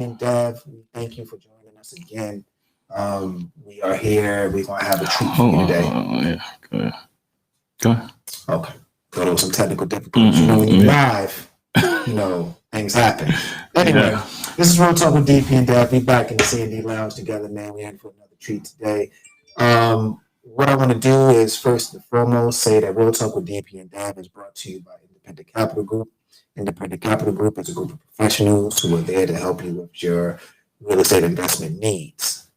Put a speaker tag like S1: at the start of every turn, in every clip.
S1: And Dev, we thank you for joining us again. We are here. We're gonna have a treat for you today.
S2: Yeah, go ahead. Go ahead.
S1: Okay. So there was some technical difficulties. You know, when you're live, things happen. Anyway, this is Real Talk with DP and Dev. We back in the C&D Lounge together, man. We're in for another treat today. What I want to do is first and foremost say that Real Talk with DP and Dev is brought to you by Independent Capital Group. Independent Capital Group is a group of professionals who are there to help you with your real estate investment needs.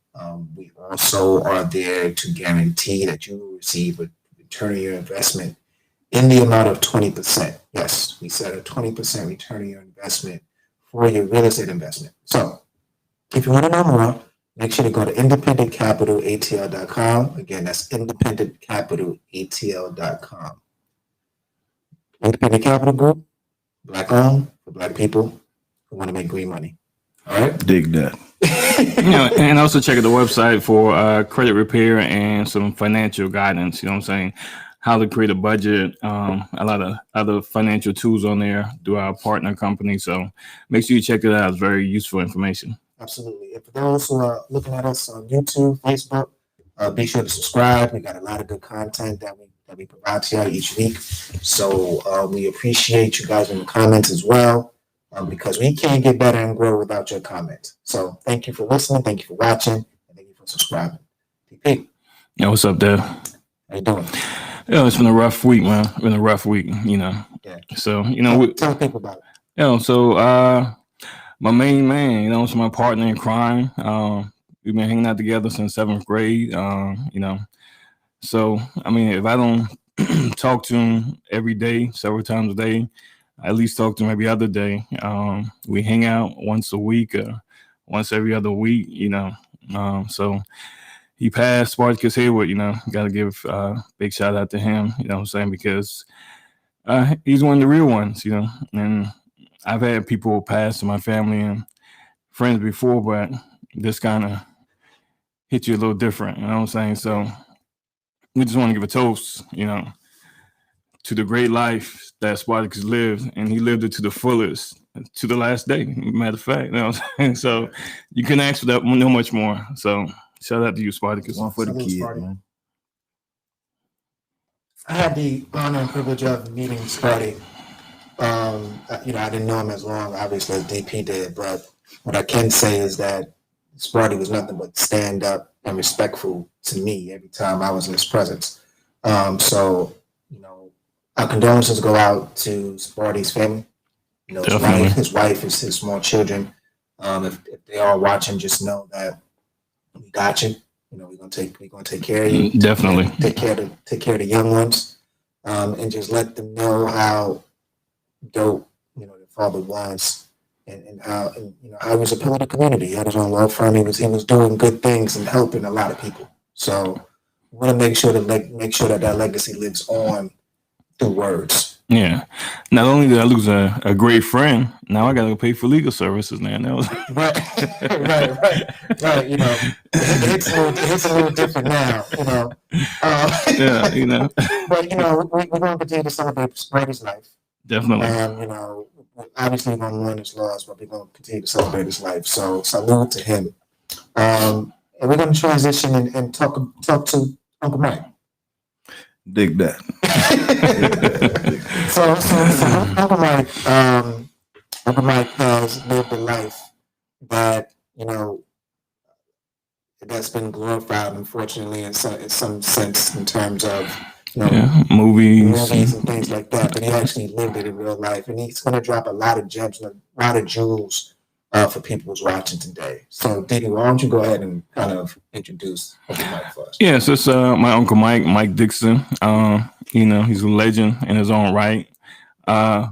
S1: We also are there to guarantee that you will receive a return on your investment in the amount of 20%. Yes, we set a 20% return on your investment for your real estate investment. So if you want to know more, make sure to go to independentcapitalatl.com. Again, that's independentcapitalatl.com. Independent Capital Group, Black owned for Black people who want to make green money. All right?
S2: Dig that. And also check out the website for credit repair and some financial guidance. You know what I'm saying? How to create a budget, a lot of other financial tools on there through our partner company. So make sure you check it out. It's very useful information.
S1: Absolutely. And for those who are looking at us on YouTube, Facebook, be sure to subscribe. We got a lot of good content that we provide to you each week. So we appreciate you guys in the comments as well, because we can't get better and grow without your comments. So thank you for listening. Thank you for watching. And thank you for subscribing. TP.
S2: Yeah, what's up, Dad?
S1: How you doing?
S2: Yeah, it's been a rough week, man. It's been a rough week, Yeah. So,
S1: tell people about it.
S2: My main man, it's my partner in crime. We've been hanging out together since 7th grade. So, if I don't talk to him every day, several times a day, I at least talk to him every other day. We hang out once a week, once every other week, So he passed, Spartacus Hayward, got to give a big shout out to him, you know what I'm saying, because he's one of the real ones, and I've had people pass in my family and friends before, but this kind of hit you a little different, you know what I'm saying? So we just want to give a toast, to the great life that Spartacus lived, and he lived it to the fullest, to the last day, matter of fact, you know what I'm saying? So you can ask for that no much more. So shout out to you, Spartacus.
S3: One for the kid, man.
S1: I had the honor and privilege of meeting Sparty. I didn't know him as long, obviously, as DP did, but what I can say is that Sparty was nothing but stand up and respectful to me every time I was in his presence. So, our condolences go out to Sparty's family. His wife, his small children. If they are watching, just know that we got you. We're gonna take care of you.
S2: Definitely.
S1: Take care of the young ones, and just let them know how dope the father was, and how he was a pillar of the community. He had his own law firm. He was doing good things and helping a lot of people. So we want to make sure that legacy lives on through words.
S2: Yeah. Not only did I lose a great friend, now I got to pay for legal services now.
S1: Right. It's a little different now.
S2: Yeah.
S1: But we're going to continue to celebrate Sparty's life.
S2: Definitely.
S1: Obviously, we're going to mourn his loss, but we're going to continue to celebrate his life. So salute to him. And we're going to transition and talk to Uncle Mike.
S3: Dig that.
S1: So Uncle Mike has lived a life that that's been glorified, unfortunately, in some sense, in terms of
S2: movies
S1: and things like that. But he actually lived it in real life, and he's going to drop a lot of gems, a lot of jewels for people who's watching today. So, Didi, why don't you go ahead and kind of introduce Uncle Mike for us?
S2: Yeah, so it's my Uncle Mike Dixon. He's a legend in his own right.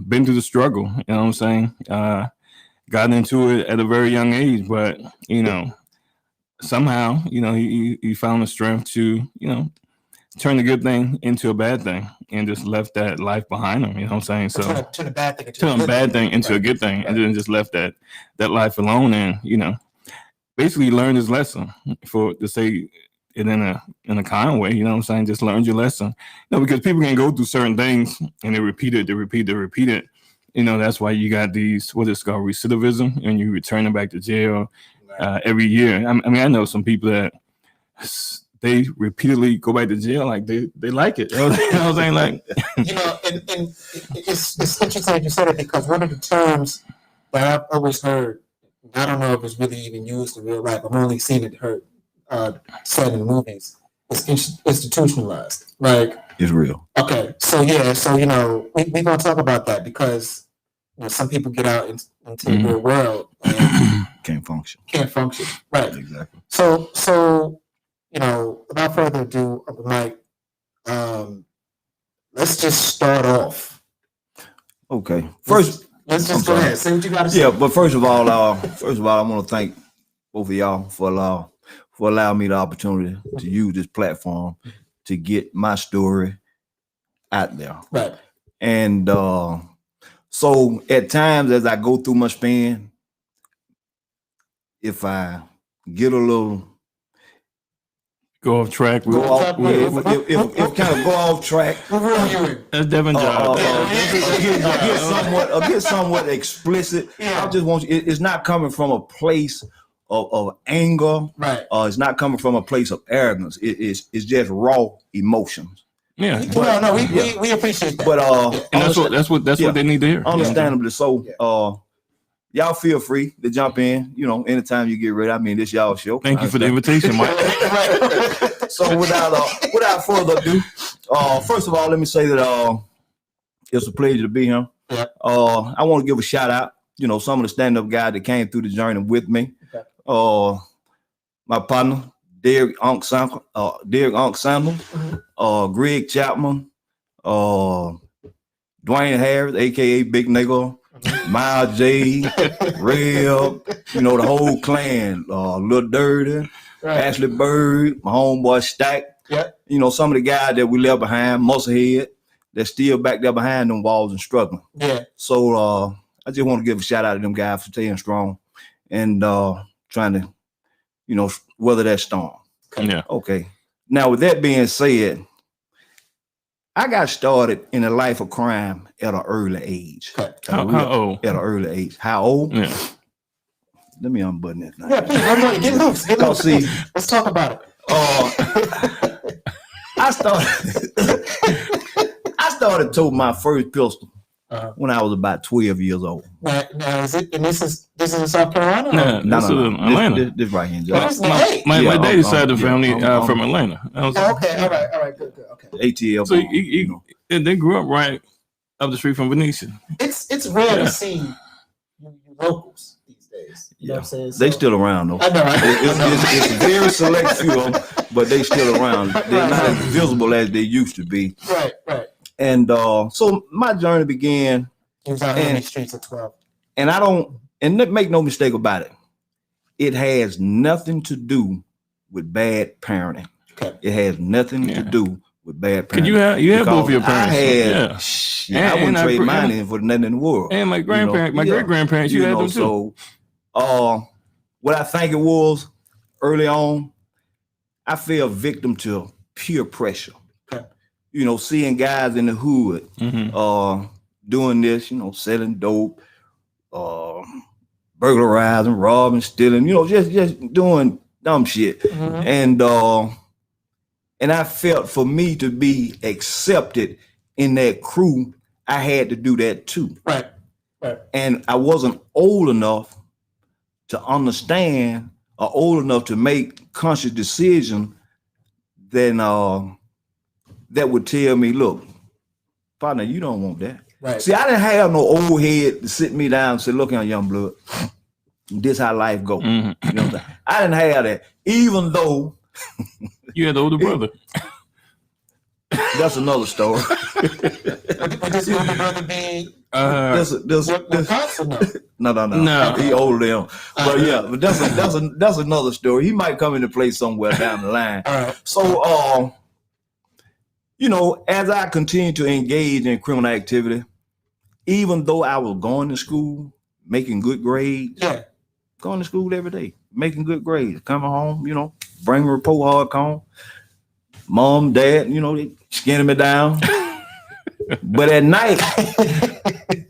S2: Been through the struggle, you know what I'm saying? Got into it at a very young age, but, somehow, he found the strength to, turn a good thing into a bad thing and just left that life behind him, you know what I'm saying? So
S1: turn a bad thing
S2: into a good thing, and then just left that life alone, and basically learned his lesson, to say it in a kind way, you know what I'm saying? Just learned your lesson. Because people can go through certain things and they repeat it, that's why you got these, what is called recidivism, and you returning back to jail every year. I mean, I know some people that they repeatedly go back to jail, like they like it. You know what I'm saying? Like,
S1: and it's interesting you said it, because one of the terms that I've always heard, I don't know if it's really even used in real life, I've only seen it said in movies, it's institutionalized. Like,
S3: It's real.
S1: okay, so we're gonna talk about that, because some people get out into the real world and
S3: Can't function.
S1: Right.
S3: Exactly.
S1: So without further ado, Mike, let's just start off.
S3: Okay. First,
S1: let's just go ahead. Say what you got to say.
S3: Yeah, but first of all, I want to thank both of y'all for allowing me the opportunity to use this platform to get my story out there.
S1: Right.
S3: And so at times, as I go through my span, if I get a little
S2: go off track.
S3: If kind of go off track.
S2: That's Devin job.
S3: Get somewhat explicit. I just want you. It's not coming from a place of anger.
S1: Right.
S3: It's not coming from a place of arrogance. It's just raw emotions.
S2: Yeah.
S1: We appreciate that.
S3: But
S2: and that's what they need to hear.
S3: Understandably so. Y'all feel free to jump in, anytime you get ready. I mean, this y'all show.
S2: Thank you for the invitation, Mike.
S3: So without further ado, first of all, let me say that it's a pleasure to be here.
S1: Yeah.
S3: I want to give a shout out, some of the stand-up guys that came through the journey with me. Okay. My partner, Derek Unc Sandler, Greg Chapman, Dwayne Harris, aka Big Nigga, Miles J, Real, the whole clan, Lil Dirty, Ashley Bird, my homeboy Stack, some of the guys that we left behind, Musclehead, they're still back there behind them walls and struggling.
S1: Yeah.
S3: So I just want to give a shout out to them guys for staying strong and trying to, weather that storm.
S2: Yeah.
S3: Okay. Now, with that being said, I got started in a life of crime at an early age.
S2: How old?
S3: At an early age. How old?
S2: Yeah.
S3: Let me unbutton this.
S1: Yeah, please. Get loose. Get loose. See, let's talk about it.
S3: I started toting my first pistol when I was about 12 years old.
S1: Now is it? And this is in South Carolina?
S2: No, Atlanta.
S3: This right here in Georgia.
S2: My daddy's side of the family from Atlanta.
S1: Okay, all right, good. Okay.
S3: ATL.
S2: So they grew up right up the street from Venetian.
S1: It's rare to see you locals these days. You know what I'm saying?
S3: They still around though.
S1: I know.
S3: It's very select few of them, but they still around. They're not as visible as they used to be.
S1: Right.
S3: And so my journey began.
S1: He was out in the streets at 12.
S3: And make no mistake about it, it has nothing to do with bad parenting.
S1: Okay.
S3: It has nothing to do with bad parenting.
S2: You had both of your parents.
S3: I wouldn't trade mine in for nothing in the world.
S2: And my grandparents, my great grandparents, you had them too.
S3: So, what I think it was early on, I fell victim to peer pressure.
S1: Okay.
S3: Seeing guys in the hood, doing this, selling dope, burglarizing, robbing, stealing, just doing dumb shit.
S1: Mm-hmm.
S3: And I felt for me to be accepted in that crew, I had to do that too.
S1: Right.
S3: And I wasn't old enough to understand or old enough to make conscious decision then that would tell me, look, partner, you don't want that.
S1: Right.
S3: See, I didn't have no old head to sit me down and say, look here, young blood, this how life go.
S2: Mm-hmm.
S3: You know what I'm saying? I didn't have that, even though
S2: you had the older brother.
S3: That's another story.
S1: Would this older brother be
S3: No. He older than him. But yeah, but that's another story. He might come into play somewhere down the line.
S1: All right.
S3: So as I continued to engage in criminal activity, even though I was going to school, making good grades, going to school every day, making good grades, coming home, bring a report hard home. Mom, dad, they skinning me down. But at night,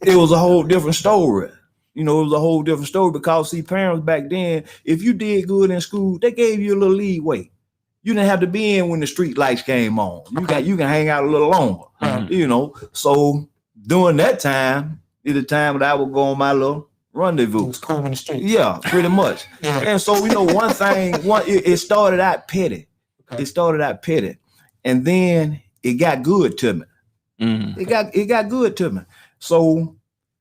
S3: it was a whole different story. You know, it was a whole different story because see, parents back then, if you did good in school, they gave you a little leeway. You didn't have to be in when the street lights came on. You can hang out a little longer. You know, so during that time is the time that I would go on my little rendezvous.
S1: It was cool in the street.
S3: Yeah, pretty much. And so, you know, one thing, it started out petty. It started out petty. And then it got good to me. It got good to me. So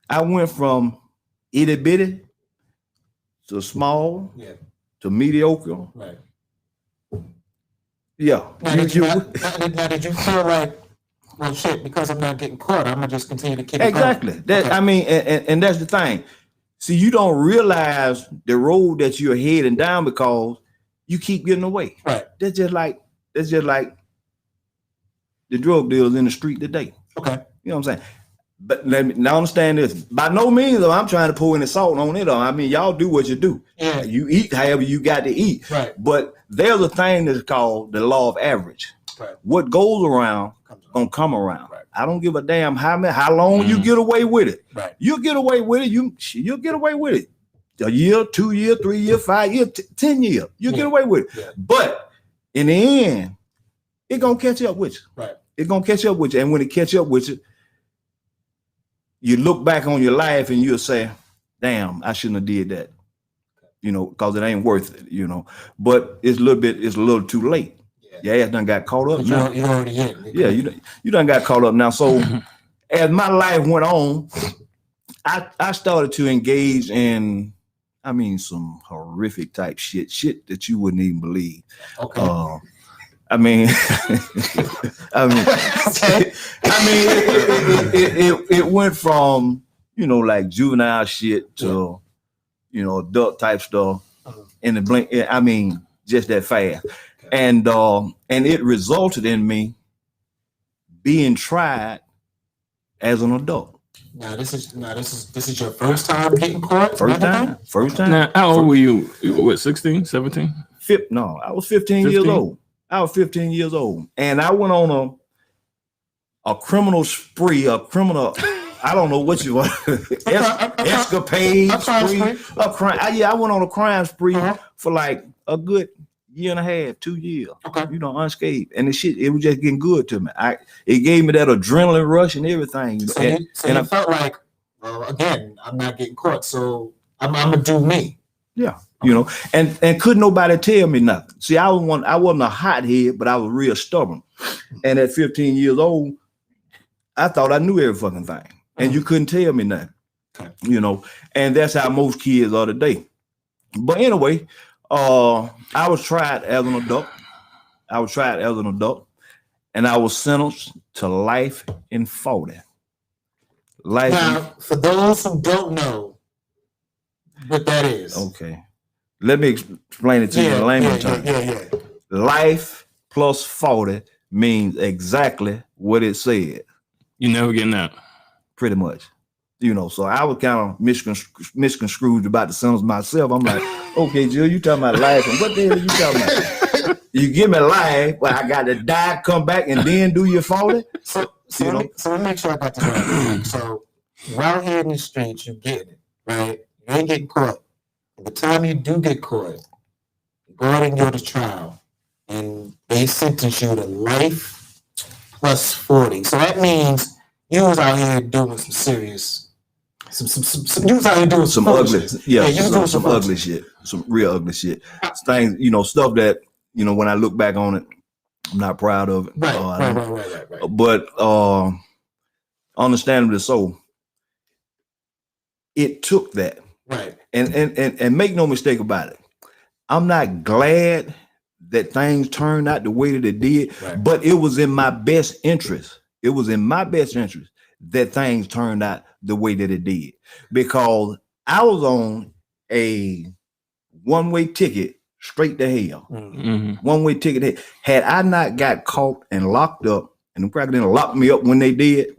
S3: I went from itty bitty to small to mediocre.
S1: Right.
S3: Yeah.
S1: Now, did you feel like, well, shit, because I'm not getting caught, I'm gonna just continue to keep it
S3: exactly. That I mean, and that's the thing. See, you don't realize the road that you're heading down because you keep getting away.
S1: Right.
S3: That's just like the drug dealers in the street today.
S1: Okay.
S3: You know what I'm saying? But let me now understand this. By no means though, I'm trying to pour any salt on it. I mean, y'all do what you do.
S1: Yeah.
S3: You eat however you got to eat.
S1: Right.
S3: But there's a thing that's called the law of average.
S1: Right.
S3: What goes around gonna come around. Right. I don't give a damn how long you get away with it.
S1: Right.
S3: You'll get away with it. You'll get away with it. A year, 2 years, 3 years, 5 years, 10 years. You'll get away with it. Yeah. But in the end, it's gonna catch up with you.
S1: Right.
S3: It's gonna catch up with you. And when it catch up with you, you look back on your life and you'll say, damn, I shouldn't have did that. You know, because it ain't worth it, you know. But it's a little too late. Your ass done got caught up now.
S1: You already hit.
S3: Yeah, you done got caught up now. So as my life went on, I started to engage in, I mean, some horrific type shit that you wouldn't even believe.
S1: Okay.
S3: I mean, it went from, you know, like juvenile shit to, you know, adult type stuff in the blink. I mean, just that fast. And it resulted in me being tried as an adult.
S1: Now this is your first time getting caught?
S3: First time.
S2: Now, how old were you? What, 16, 17?
S3: No, I was 15 years old. I was 15 years old. And I went on a criminal spree, I don't know what you want. Escapade spree, a crime. I went on a crime spree for like a good year and a half, 2 years. Okay. You know, unscathed. And it was just getting good to me. It gave me that adrenaline rush and everything.
S1: So you felt like, well, again, I'm not getting caught, so I'm gonna do me. Yeah.
S3: You know, and couldn't nobody tell me nothing. See, I wasn't a hothead, but I was real stubborn. And at 15 years old, I thought I knew every fucking thing. And you couldn't tell me nothing. You know, and that's how most kids are today. But anyway, I was tried as an adult. And I was sentenced to life in 40.
S1: Now, for those who don't know what that is.
S3: Okay. Let me explain it to you in layman terms.
S1: Yeah.
S3: Life plus 40 means exactly what it said.
S2: You never getting out.
S3: Pretty much. You know, so I was kind of misconstrued about the sentence myself. I'm like, okay, Jill, you talking about life, and what the hell are you talking about? You give me life, but I got to die, come back, and then do your 40?
S1: So let me make sure I got this right. So while here in the streets, you get it, right? You ain't getting caught. By the time you do get caught, you go out and go to trial, and they sentence you to life plus 40. So that means you was out here doing some serious, you was out here doing some ugly,
S3: some ugly shit, some real ugly shit. Things, you know, stuff that, you know, when I look back on it, I'm not proud of it.
S1: Right.
S3: But understandably so, it took that.
S1: Right.
S3: And make no mistake about it. I'm not glad that things turned out the way that it did, but it was in my best interest. It was in my best interest that things turned out the way that it did, because I was on a one-way ticket straight to hell.
S2: Mm-hmm.
S3: One-way ticket. Had I not got caught and locked up, and the cracker didn't lock me up when they did,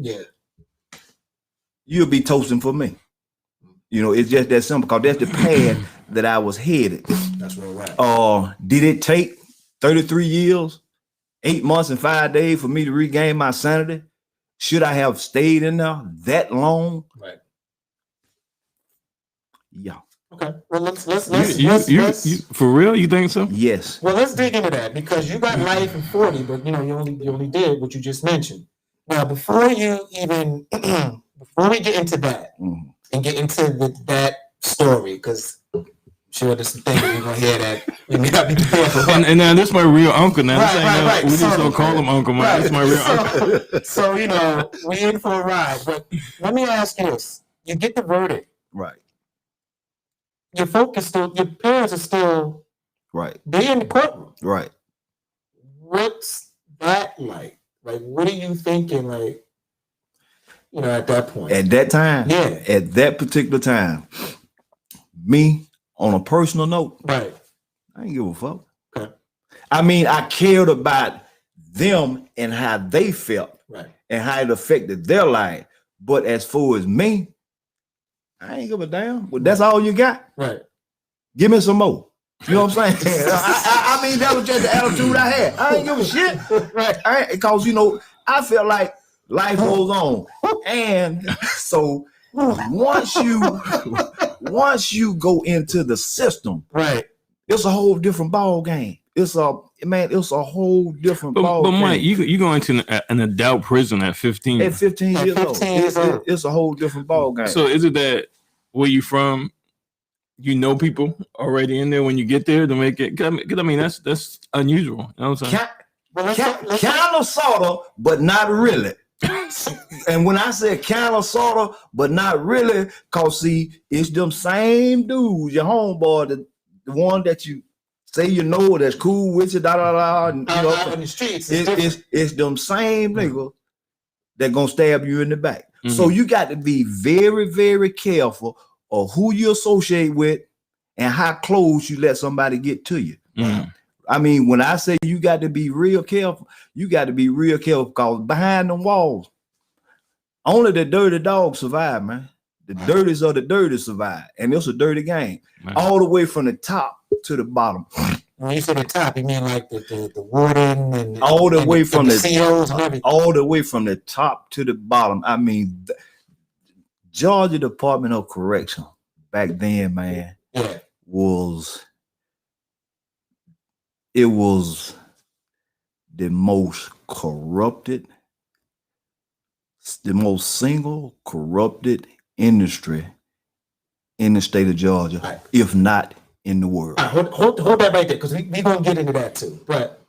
S3: you'll be toasting for me. You know, it's just that simple, because that's the path that I was headed.
S1: That's right.
S3: Did it take 33 years, 8 months and 5 days for me to regain my sanity? Should I have stayed in there that long?
S1: Right.
S3: Yeah.
S1: Okay. Well, let's
S2: for real? You think so?
S3: Yes.
S1: Well, let's dig into that because you got life in 40, but you only did what you just mentioned. Now, before you even before we get into that and get into that story, because I'm sure there's some things we're gonna hear that we may not be prepared for.
S2: And now this is my real uncle. Now
S1: Right.
S2: We just don't call him uncle. Man. This is my real uncle.
S1: So we in for a ride. But let me ask you this: you get the verdict,
S3: right?
S1: Your parents are still
S3: right.
S1: They in the courtroom,
S3: right?
S1: What's that like? Like, what are you thinking? Like, at that point,
S3: at that time,
S1: yeah,
S3: at that particular time, me on a personal note,
S1: right?
S3: I ain't give a fuck.
S1: Okay.
S3: I mean, I cared about them and how they felt,
S1: right,
S3: and how it affected their life. But as far as me, I ain't give a damn. Well, that's all you got,
S1: right?
S3: Give me some more. You know what I'm saying? I mean, that was just the attitude I had. I ain't give a shit, right? Because I felt like life goes on, and so once you go into the system,
S1: right,
S3: it's a whole different ball game. It's a whole different ball game.
S2: But Mike, you go into an adult prison at 15.
S3: At 15 years old, it's a whole different ball game.
S2: So is it that where you from? You know people already in there when you get there to make it. Cause I mean that's unusual. You know what I'm saying?
S3: Kind of, sorta, but not really. And when I say kind of, sorta, but not really, cause see, it's them same dudes, your homeboy, the one that you say that's cool with you, and,
S1: in the streets.
S3: It's them same niggas that gonna stab you in the back.
S2: Mm-hmm.
S3: So you got to be very, very careful of who you associate with and how close you let somebody get to you.
S2: Mm-hmm.
S3: I mean, when I say you got to be real careful, you got to be real careful because behind them walls, only the dirty dogs survive, man. The dirties of the dirty survive. And it's a dirty game. Man. All the way from the top to the bottom.
S1: When you say the top, you mean like the warden and
S3: all the way from the
S1: COs and everything?
S3: All the way from the top to the bottom. I mean, Georgia Department of Correction back then, man, was the most corrupted, the most single corrupted industry in the state of Georgia, if not in the world.
S1: Hold that right there, because we're gonna get into that too. But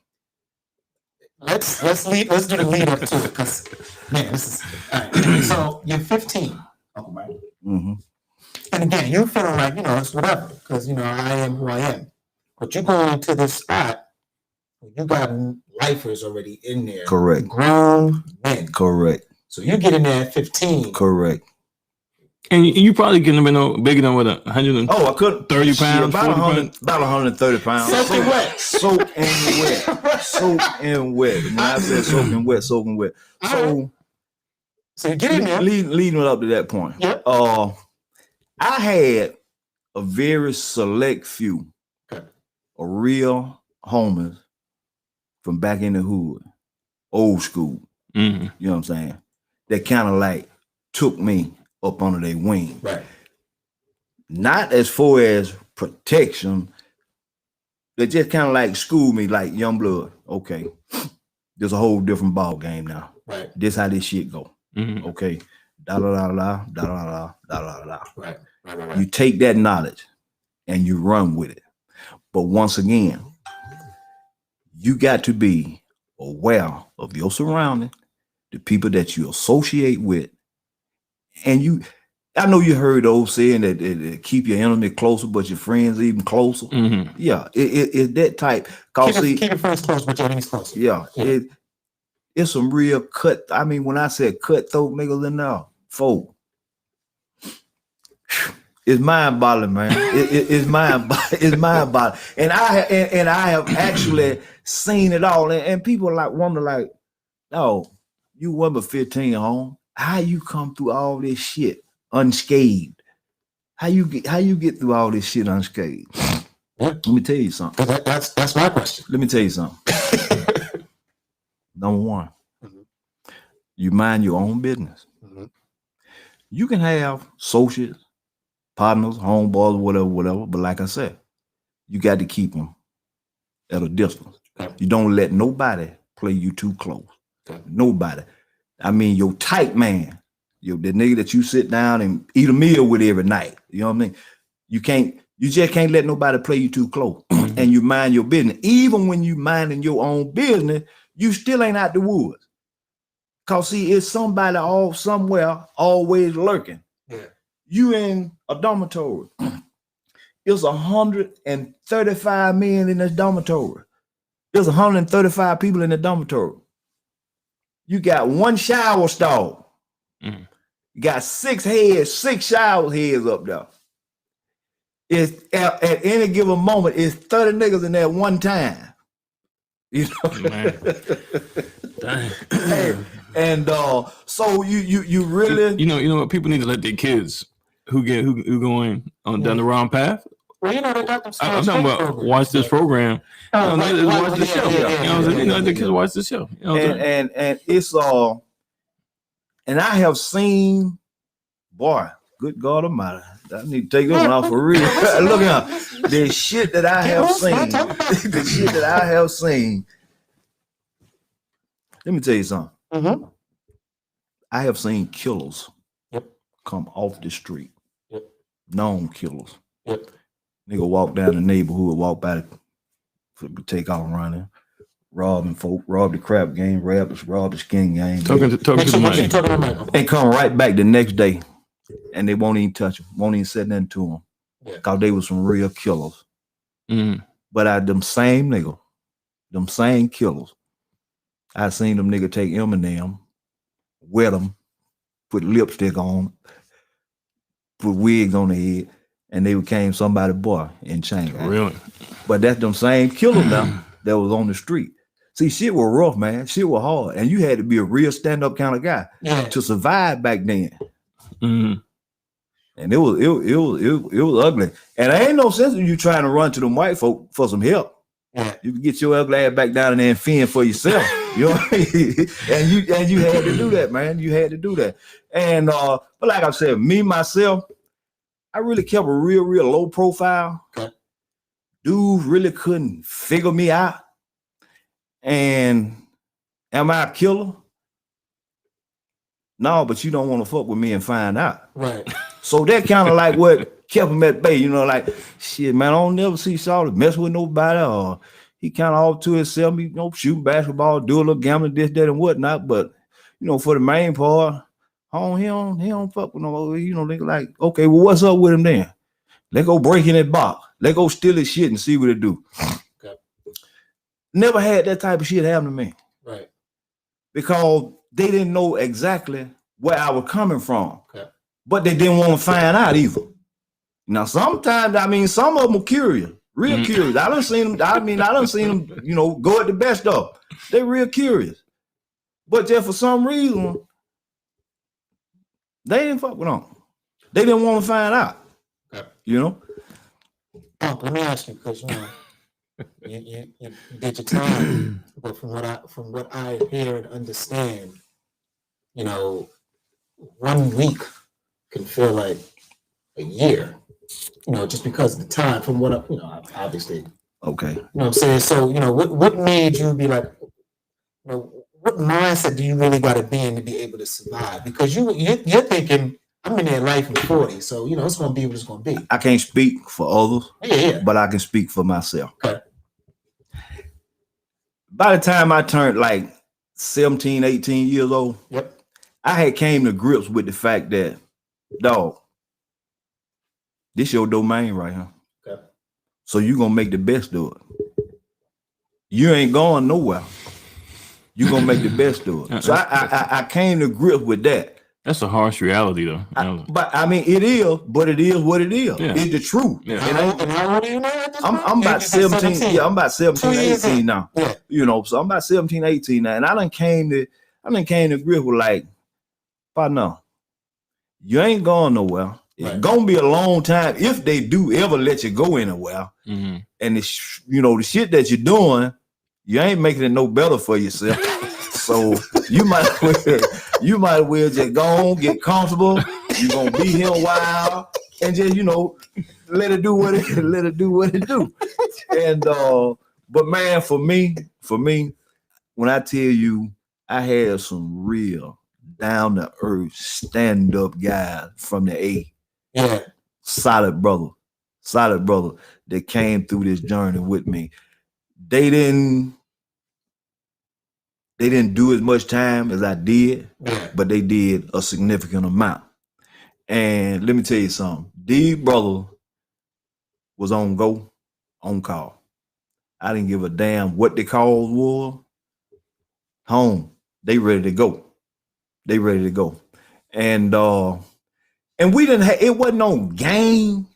S1: let's do the lead up to it, because man, this is all right. So you're 15, Uncle Mike.
S3: Mm-hmm.
S1: And again, you're feeling like, it's whatever, because, I am who I am. But you're going into this spot, you got lifers already in there.
S3: Correct.
S1: Grown men.
S3: Correct.
S1: So you get in there at 15.
S3: Correct.
S2: And you probably couldn't have been bigger than 130
S3: I could
S2: 30 pounds,
S3: about 130 pounds.
S1: Soaking wet.
S3: Soaking wet. When I said soaking wet.
S1: So you get in there.
S3: Leading up to that point.
S1: Yep.
S3: I had a very select few of real homies from back in the hood, old school.
S2: Mm-hmm.
S3: You know what I'm saying? That kind of like took me up under their wing.
S1: Right.
S3: Not as far as protection. They just kind of like schooled me like young blood. Okay. There's a whole different ball game now.
S1: Right.
S3: This how this shit go.
S2: Mm-hmm.
S3: Okay. Da da da da da da da da.
S1: Right.
S3: You take that knowledge and you run with it. But once again, you got to be aware of your surrounding, the people that you associate with, and I know you heard those saying that keep your enemy closer, but your friends even closer.
S2: Mm-hmm.
S3: Yeah, it's that type.
S1: Keep your friends close, but your enemies closer.
S3: Yeah. It's some real cut. I mean, when I said cutthroat niggas in there, folk, it's mind-boggling, man. It's mind-boggling. And I have actually seen it all. And people wonder like, oh, you were 15 home. How you come through all this shit unscathed? How you get through all this shit unscathed? Let me tell you something.
S1: That's my question.
S3: Let me tell you something. Number one, You mind your own business.
S1: Mm-hmm.
S3: You can have associates, partners, homeboys, whatever. But like I said, you got to keep them at a distance.
S1: Okay.
S3: You don't let nobody play you too close.
S1: Okay.
S3: Nobody. I mean, your tight man, the nigga that you sit down and eat a meal with every night. You know what I mean? You just can't let nobody play you too close. And you mind your business. Even when you minding your own business, you still ain't out the woods. Cause see, it's somebody somewhere always lurking.
S1: Yeah.
S3: You in a dormitory. It's 135 men in this dormitory. There's 135 people in the dormitory. You got one shower stall.
S2: Mm.
S3: You got 6 shower heads up there. It's at any given moment, it's 30 niggas in there at one time. You know,
S2: Man. Dang.
S3: and so you really,
S2: you know what, people need to let their kids who going on down the wrong path.
S1: Well, they got them.
S2: I'm talking about watch this program. Watch the show. The kids watch the show.
S3: And it's and I have seen, boy, good God Almighty, I need to take this one off for real. Look out, the shit that I have seen, the shit that I have seen. Let me tell you something.
S1: Mm-hmm.
S3: I have seen killers
S1: Yep.
S3: come off the street.
S1: Yep.
S3: Known killers.
S1: Yep.
S3: Nigga walk down the neighborhood, walk by, take off running, robbing folk, rob the crap game, rob the skin game.
S2: Talking to the mic.
S3: And come right back the next day, and they won't even touch them, won't even say nothing to them, because they was some real killers.
S2: Mm.
S3: But them same killers, I seen them nigga take Eminem, wet them, put lipstick on, put wigs on their head, and they became somebody boy in chain.
S2: Really?
S3: But that's them same killers now that was on the street. See, shit was rough, man. Shit was hard, and you had to be a real stand-up kind of guy to survive back then.
S2: Mm-hmm.
S3: And it was ugly. And there ain't no sense in you trying to run to them white folk for some help.
S1: Yeah.
S3: You can get your ugly ass back down in there and fend for yourself. You know what I mean? and you had to do that, man. You had to do that. And but like I said, me myself, I really kept a real low profile.
S1: Okay.
S3: Dude really couldn't figure me out. And am I a killer? No, but you don't want to fuck with me and find out.
S1: Right.
S3: So that kind of like what kept him at bay, you know, like, shit, man, I don't never see Shawty mess with nobody, or he kind of off to himself, you know, shooting basketball, do a little gambling, this, that, and whatnot. But, you know, for the main part, he don't fuck with no, you know, they like, okay, well, what's up with him then? Let's go break in that box. Let's go steal his shit and see what it do.
S1: Okay.
S3: Never had that type of shit happen to me.
S1: Right.
S3: Because they didn't know exactly where I was coming from.
S1: Okay.
S3: But they didn't want to find out either. Now, sometimes, I mean, some of them are curious, real curious. I done seen them, you know, go at the best of. They're real curious. But just for some reason, they didn't fuck with them. They didn't want to find out.
S1: Okay.
S3: You know?
S1: Let me ask you, because, you know, you did your time, but from what I hear and understand, you know, 1 week can feel like a year, you know, just because of the time. From what I, you know, obviously,
S3: okay,
S1: you know what I'm saying. So, you know, what made you be like, you know, what mindset do you really got to be in to be able to survive? Because you're thinking, I'm in that life in 40, so you know it's gonna be what it's gonna be.
S3: I can't speak for others,
S1: yeah,
S3: but I can speak for myself.
S1: Okay.
S3: By the time I turned like 17, 18 years old,
S1: yep,
S3: I had came to grips with the fact that, dog, this your domain right here.
S1: Okay.
S3: So you gonna make the best of it. You ain't going nowhere. You gonna make the best of it. So I came to grips with that.
S2: That's a harsh reality, though.
S3: But I mean, it is, but it is what it is. Yeah. It's the truth.
S2: Yeah.
S1: And how old are you now?
S3: I'm about 17. Yeah, I'm about 17, 18 now.
S1: Yeah.
S3: You know, so I'm about 17, 18 now. And I done came to grips with like, partner, you ain't going nowhere. It's gonna be a long time if they do ever let you go anywhere.
S2: Mm-hmm.
S3: And it's, you know, the shit that you're doing, you ain't making it no better for yourself. So you might well just go on, get comfortable. You're gonna be here a while, and just let it do what it do. And but man, for me, when I tell you, I had some real down to earth, stand up guys from the A.
S1: Yeah.
S3: Solid brother that came through this journey with me. They didn't do as much time as I did, but they did a significant amount. And let me tell you something. These brothers was on call. I didn't give a damn what the calls were. Home. They ready to go. And we didn't have, it wasn't no game.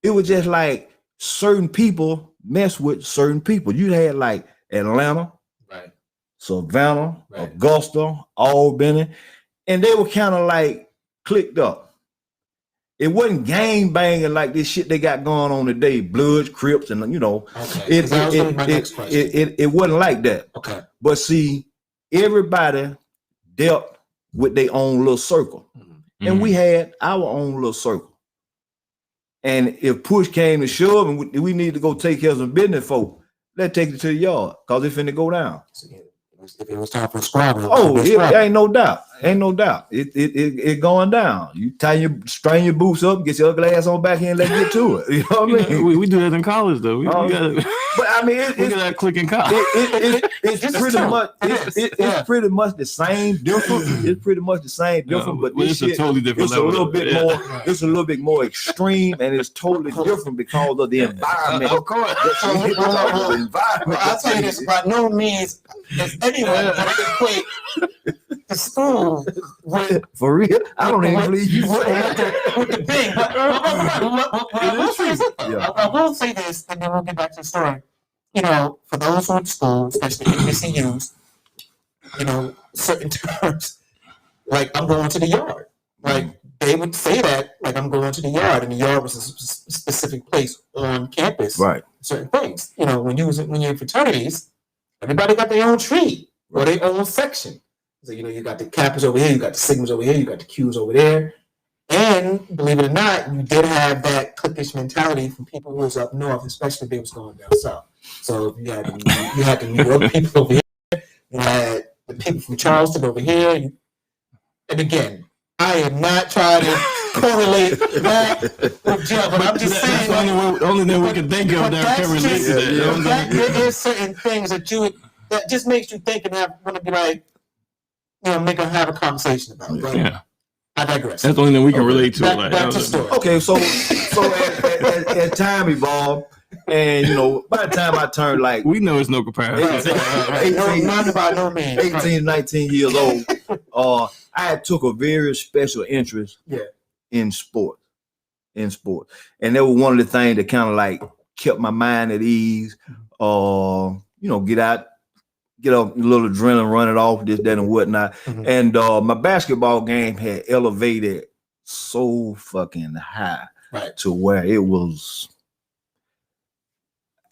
S3: It was just like certain people mess with certain people. You had like Atlanta,
S1: right,
S3: Savannah,
S1: right,
S3: Augusta, Albany, and they were kind of like clicked up. It wasn't gang banging like this shit they got going on today, Bloods, Crips, and it wasn't like that.
S1: Okay.
S3: But see, everybody dealt with their own little circle. And we had our own little circle. And if push came to shove and we need to go take care of some business folk, let's take it to the yard because it's finna go down.
S1: If it was time for a squabble,
S3: ain't no doubt. It going down. You strain your boots up, get your ugly ass on back here and let's get to it. You know what I mean?
S2: We do that in college though. We gotta,
S3: but I mean,
S2: we got that click in college.
S3: It's pretty much the same difference. It's pretty much the same difference, but this shit,
S2: totally different.
S3: It's a little bit more. It's a little bit more extreme, and it's totally different because of the environment.
S2: Of course.
S1: I'll tell you this: by no means is anyone going to equate the school with,
S3: for real. I don't even believe you.
S1: With the thing. But I will say this, and then we'll get back to the story. For those who are in school, especially HBCUs, certain terms, like I'm going to the yard. Like they would say that, like I'm going to the yard, and the yard was a specific place on campus.
S3: Right.
S1: Certain things. When you're in fraternities, everybody got their own tree or their own section. So you got the Kappas over here, you got the Sigmas over here, you got the Qs over there. And believe it or not, you did have that cliquish mentality from people who was up north, especially if they was going down south. So you had the New York people over here, you had the people from Charleston over here. And again, I am not trying to correlate that with jail, but I'm just saying
S2: the only thing we can think of that can relate to that.
S1: There is certain things that just makes you think and want to be like, have a conversation about. But
S2: yeah.
S1: I digress.
S2: That's the only thing we can relate to.
S1: Back to story.
S3: Okay, so as time evolved, and by the time I turned like
S2: we know it's no comparison.
S3: 18, 19 years old, I had took a very special interest in sport. And that was one of the things that kind of like kept my mind at ease. Get a little adrenaline running off, this, that, and whatnot. Mm-hmm. And my basketball game had elevated so fucking high to where it was.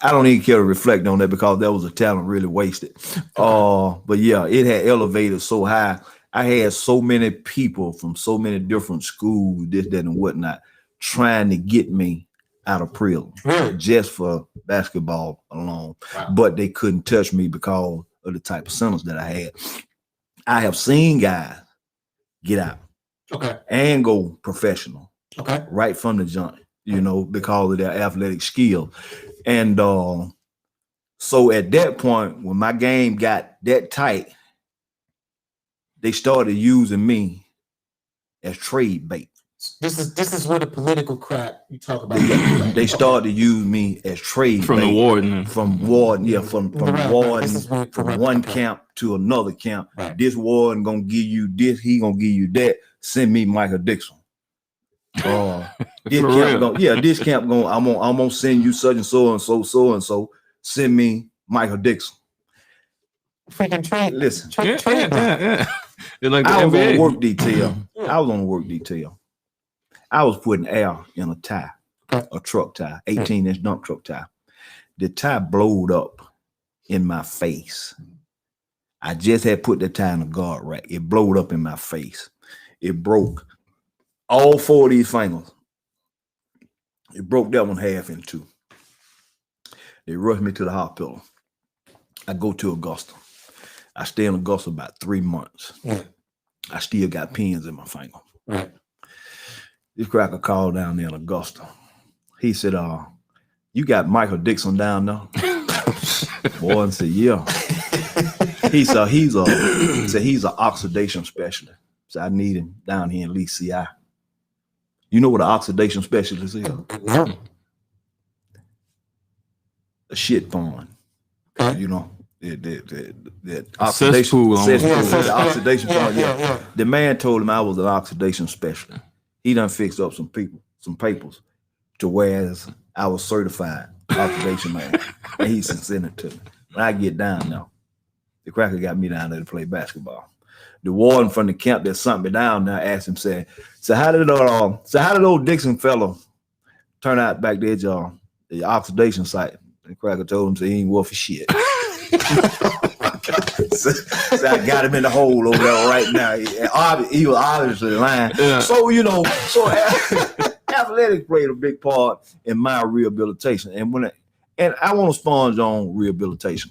S3: I don't even care to reflect on that because that was a talent really wasted. But yeah, it had elevated so high. I had so many people from so many different schools, this, that, and whatnot, trying to get me out of prison just for basketball alone. Wow. But they couldn't touch me because of the type of sentence that I had. I have seen guys get out and go professional right from the jump, because of their athletic skill. And so at that point, when my game got that tight, they started using me as trade bait.
S1: This is where the political crap you talk about.
S3: They started to use me as trade
S2: from
S3: bait.
S2: The warden.
S3: From warden, from warden, from one camp to another camp. Right. This warden gonna give you this, he gonna give you that. Send me Michael Dixon. This camp going. I'm gonna send you such and so and so. Send me Michael Dixon.
S1: Freaking trade.
S3: Listen,
S1: trade.
S2: Like
S3: I was on work detail. I was putting air in a tie, a truck tie, 18-inch dump truck tie. The tie blowed up in my face. I just had put that tie in the guard rack. It blowed up in my face. It broke all 4 of these fingers. It broke that one half in two. They rushed me to the hospital. I go to Augusta. I stay in Augusta about 3 months.
S1: Yeah.
S3: I still got pins in my finger.
S1: Right.
S3: This cracker called down there in Augusta. He said, you got Michael Dixon down there? Boy, and said, yeah. He's an oxidation specialist. So I need him down here in Lee CI. You know what an oxidation specialist is?
S1: No.
S3: A shit pond.
S1: Okay.
S3: You know, the oxidation, the oxidation pond. Yeah. The man told him I was an oxidation specialist. He done fixed up some papers to whereas I was certified oxidation man. And he sent it to me. When I get down now, the cracker got me down there to play basketball. The warden from the camp that sent me down there asked him, so how did old Dixon fellow turn out back there at the oxidation site? The cracker told him he ain't worth a shit. so I got him in the hole over there right now. He was obviously lying. Yeah. So athletics played a big part in my rehabilitation. And I want to sponge on rehabilitation.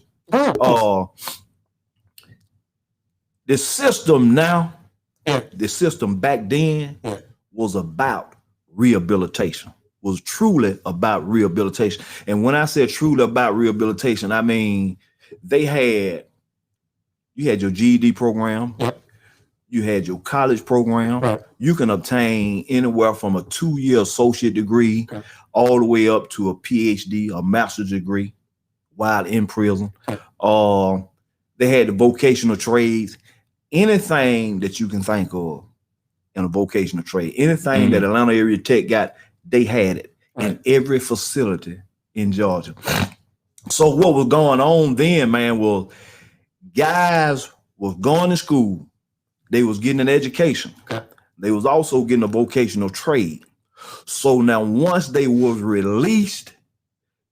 S3: The system now, the system back then was about rehabilitation, was truly about rehabilitation. And when I said truly about rehabilitation, I mean, you had your GED program, you had your college program, you can obtain anywhere from a 2-year associate degree all the way up to a PhD, a master's degree while in prison. They had the vocational trades. Anything that you can think of in a vocational trade, anything that Atlanta area tech got, they had it in every facility in Georgia. So what was going on then, man, was guys was going to school. They was getting an education. They was also getting a vocational trade. So now once they was released,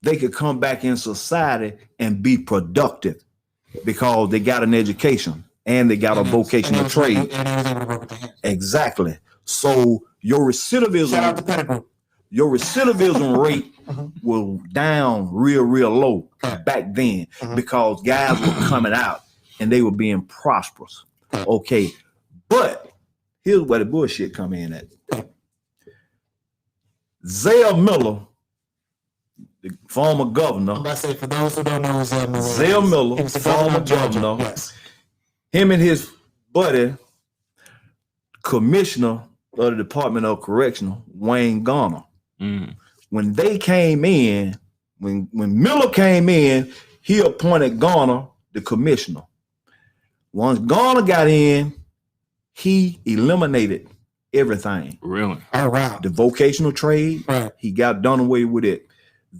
S3: they could come back in society and be productive because they got an education. And they got a vocational trade. Exactly. So your recidivism rate was down real low back then because guys were coming out and they were being prosperous. Okay. But here's where the bullshit come in at. Zell Miller, the former governor.
S1: I'm about to say, for those who don't know,
S3: Zell Miller, former governor. Yes. Him and his buddy, commissioner of the Department of Correctional, Wayne Garner. When they came in, when Miller came in, he appointed Garner the commissioner. Once Garner got in, he eliminated everything.
S2: Really?
S1: Oh, wow.
S3: The vocational trade, he got done away with it.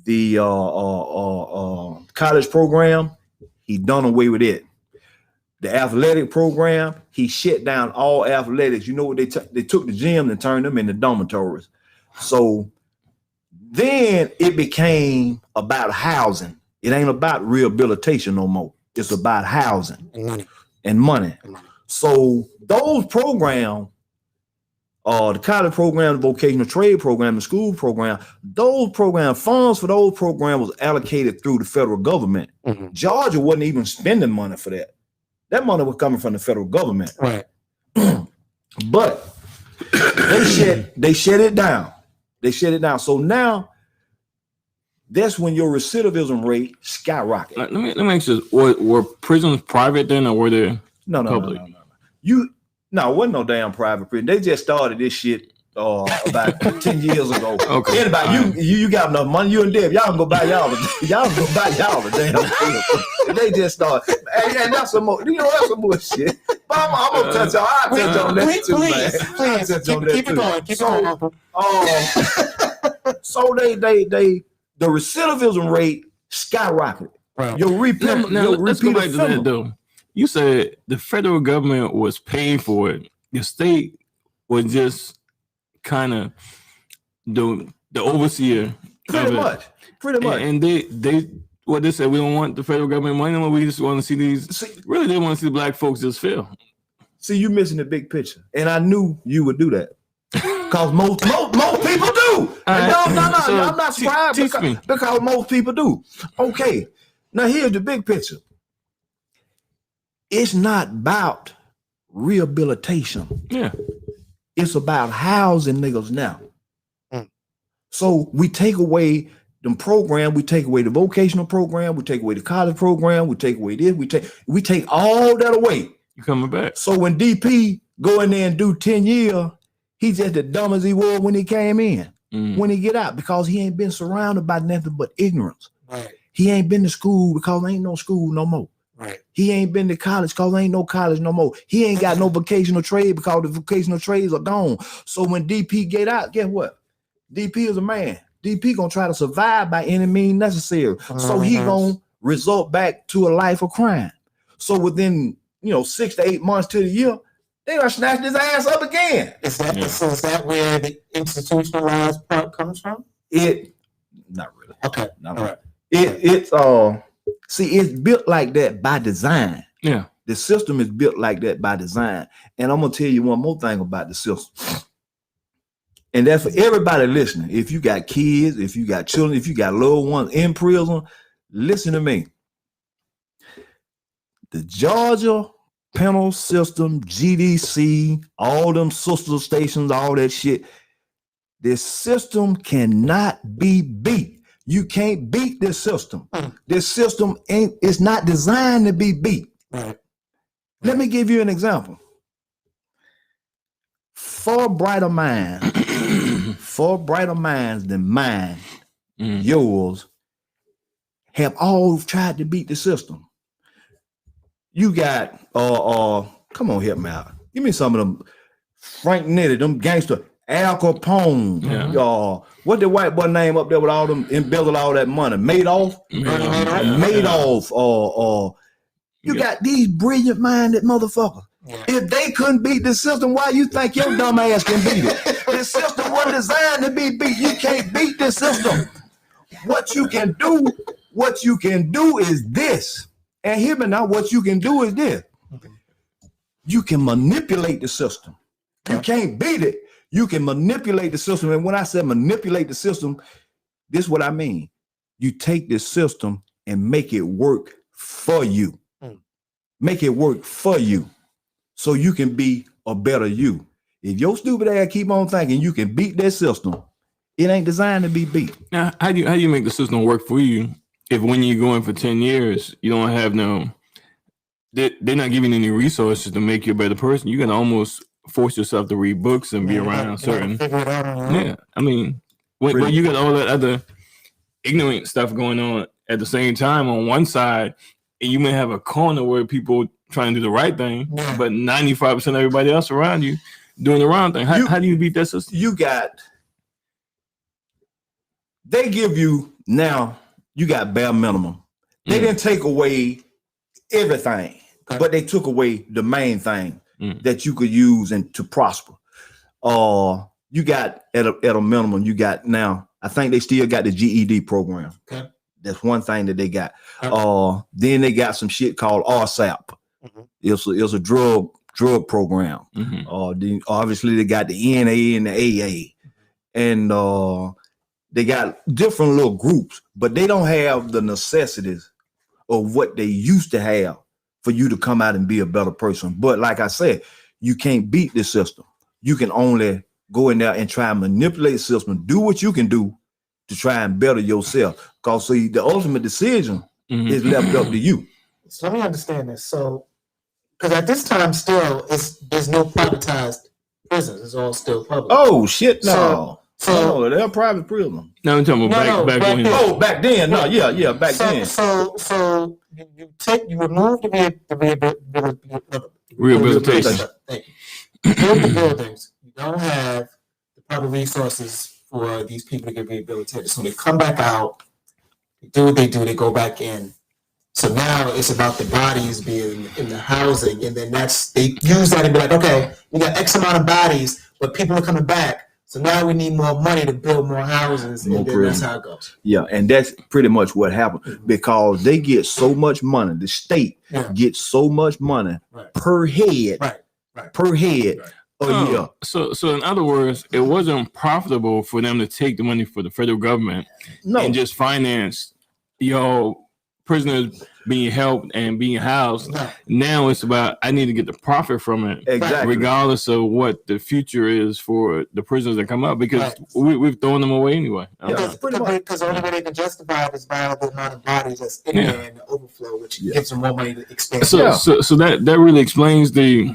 S3: The college program, he done away with it. The athletic program, he shut down all athletics. You know what they took the gym and turned them into dormitories. So then it became about housing. It ain't about rehabilitation no more. It's about housing and money. So those programs, the college program, the vocational trade program, the school program, those program funds for those programs was allocated through the federal government. Georgia wasn't even spending money for that. That money was coming from the federal government.
S1: Right.
S3: But they shut it down. They shut it down. So now that's when your recidivism rate skyrocketed.
S2: Let me ask you this. Were prisons private then, or were they public?
S3: No, it wasn't no damn private prison. They just started this shit about 10 years ago.
S2: Okay.
S3: Anybody, you got enough money, you and Deb, y'all can go buy y'all the damn. They just started. And that's some more, that's some bullshit. But I'm gonna touch on, I'll touch on that too, man.
S1: Please, keep it going. Keep going.
S3: So the recidivism rate skyrocketed.
S2: Right. Let's go back to that though. You said the federal government was paying for it. The state was just kind of the overseer.
S3: Pretty much.
S2: And they what they said, we don't want the federal government money anymore. We just want to see really, they want to see the black folks just fail.
S3: See, you missing the big picture. And I knew you would do that. Because most people do. Right. No, so I'm not surprised because most people do. Okay, now here's the big picture. It's not about rehabilitation.
S2: Yeah.
S3: It's about housing niggas now. So we take away the program, we take away the vocational program, we take away the college program, we take away this, we take all that away.
S2: You coming back.
S3: So when DP go in there and do 10 years, he's just the dumb as he was when he came in, when he get out, because he ain't been surrounded by nothing but ignorance.
S1: Right.
S3: He ain't been to school because there ain't no school no more.
S1: Right.
S3: He ain't been to college because there ain't no college no more. He ain't got no vocational trade because the vocational trades are gone. So when DP get out, guess what? DP is a man. DP gonna try to survive by any means necessary. So he gonna result back to a life of crime. So within 6 to 8 months to the year, they gonna snatch his ass up again.
S1: Is that where the institutionalized part comes from?
S3: Not really.
S1: Okay.
S3: Not really. Right. It's built like that by design.
S2: Yeah.
S3: The system is built like that by design. And I'm gonna tell you one more thing about the system. And that's for everybody listening. If you got kids, if you got children, if you got loved ones in prison, listen to me. The Georgia penal system, GDC, all them sister stations, all that shit, this system cannot be beat. You can't beat this system. This system it's not designed to be beat.
S1: Right.
S3: Let me give you an example. Four brighter minds than mine, yours, have all tried to beat the system. You got come on, help me out. Give me some of them Frank Nitty, them gangster, Al Capone, what the white boy name up there with all them embezzled all that money? Madoff. You got these brilliant minded motherfuckers. Yeah. If they couldn't beat the system, why you think your dumb ass can beat it? The system wasn't designed to be beat. You can't beat the system. What you can do is this. And hear me now, what you can do is this. You can manipulate the system. You can't beat it. You can manipulate the system. And when I say manipulate the system, this is what I mean. You take the system and make it work for you. Make it work for you. So you can be a better you. If your stupid ass keep on thinking you can beat that system, it ain't designed to be beat.
S2: Now, how do you make the system work for you if when you're going for 10 years, you don't have they're not giving any resources to make you a better person. You can almost force yourself to read books and be around certain. Yeah, I mean, when you got all that other ignorant stuff going on at the same time on one side, and you may have a corner where people trying to do the right thing, but 95% of everybody else around you doing the wrong thing. How do you beat that system?
S3: They give you now, you got bare minimum. They didn't take away everything, but they took away the main thing that you could use and to prosper. You got at a minimum, you got now, I think they still got the GED program.
S1: Okay.
S3: That's one thing that they got. Then they got some shit called RSAP. It's a drug program. Then obviously they got the NA and the AA, and they got different little groups, but they don't have the necessities of what they used to have for you to come out and be a better person. But like I said, you can't beat the system. You can only go in there and try and manipulate the system. Do what you can do to try and better yourself. Because see, the ultimate decision is left up to you.
S1: So let me understand this. So, because at this time still, there's no privatized prisons. It's all still public.
S3: Oh shit, no. So they're private prison.
S2: No, I'm talking about back when.
S3: Oh, back then. No, yeah, back then.
S1: So you remove the
S2: rehabilitation.
S1: You build the buildings. You don't have the proper resources for these people to get rehabilitated. So they come back out, they do what they do, they go back in. So now it's about the bodies being in the housing, and then they use that and be like, okay, we got X amount of bodies, but people are coming back. So now we need more money to build more houses, and then that's how it goes.
S3: Yeah, and that's pretty much what happened because they get so much money. The state gets so much money per head, per head.
S2: So in other words, it wasn't profitable for them to take the money for the federal government and just finance prisoners being helped and being housed. Now it's about I need to get the profit from it, regardless of what the future is for the prisoners that come up, because we've thrown them away anyway.
S1: Because the only way they can justify it is by the amount of bodies that's in there and the overflow, which gives them more money to expand.
S2: So that really explains the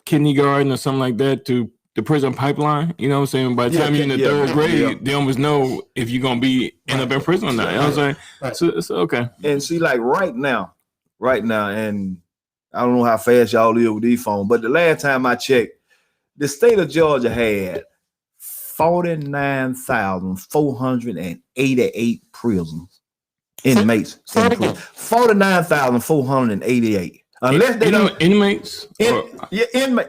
S2: kindergarten or something like that to the prison pipeline. You know what I'm saying? By the time you're in the third grade, they almost know if you're gonna end up in prison or not. You know what I'm saying? So okay.
S3: And see, like right now, and I don't know how fast y'all live with these phones, but the last time I checked, the state of Georgia had 49,488 prisons inmates. 49,488. Unless they don't
S2: inmates,
S3: inmates.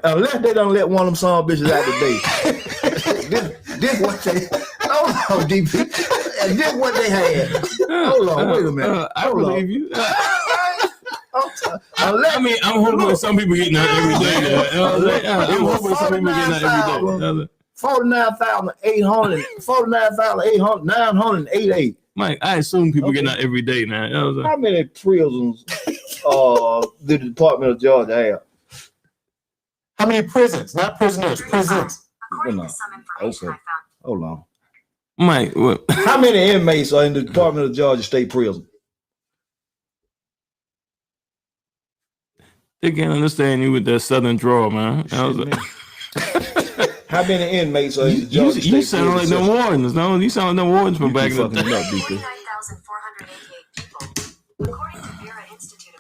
S3: Unless they don't let one of them son of bitches out today. this what they. Hold on, DP. And this what they had. Hold on, wait a minute.
S2: I believe you. I'm hoping some people getting out every day. I'm hoping some people getting out every day.
S3: 49,988.
S2: Mike, I assume people getting out every day now.
S3: How many prisons the Department of Georgia have?
S1: How many prisons? Not prisoners, prisons.
S3: Okay. Hold on.
S2: Mike, what?
S3: How many inmates are in the Department of Georgia State Prison?
S2: They can't understand you with that southern drawl, man.
S3: How many inmates are in the Georgia State Prison?
S2: You sound like the Wardens, no? You sound like the Wardens from back in the day.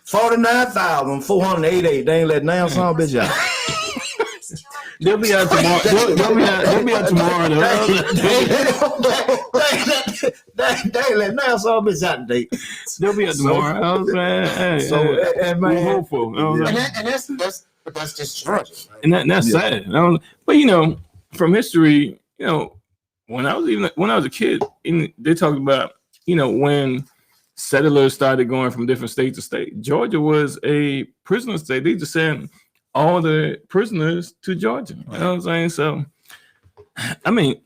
S3: 49,488. They ain't let now some bitch out.
S2: They'll be out tomorrow. They'll be out tomorrow.
S3: They ain't let now some bitch out today.
S2: They'll be out tomorrow. We're hopeful.
S1: But that's just Georgia. Right?
S2: And that's sad. But from history, when I was a kid, they talked about when settlers started going from different state to state. Georgia was a prisoner state. They just sent all the prisoners to Georgia. You know what I'm saying? So, I mean,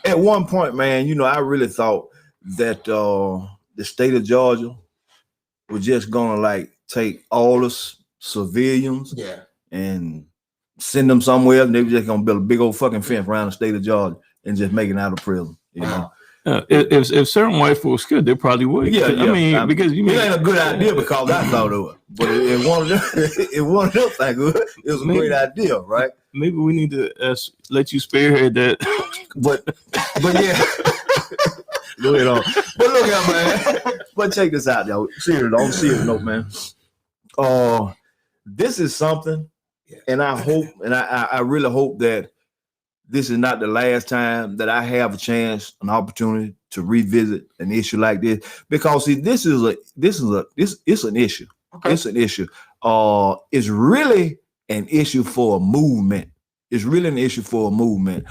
S3: at one point, man, I really thought that the state of Georgia was just gonna take all the civilians and send them somewhere, and they were just gonna build a big old fucking fence around the state of Georgia and just make it out of prison.
S2: If certain white folks could, they probably would. I mean, because
S3: it ain't a good idea because I thought of it. But if one of them think good, it was a great idea, right?
S2: Maybe we need to let you spearhead that.
S3: But yeah. Go ahead on. But look out, man. But check this out, y'all. Serious note, man. This is something, and I hope, and I really hope that this is not the last time that I have an opportunity to revisit an issue like this, because see, it's an issue. Okay. It's an issue. It's really an issue for a movement. It's really an issue for a movement.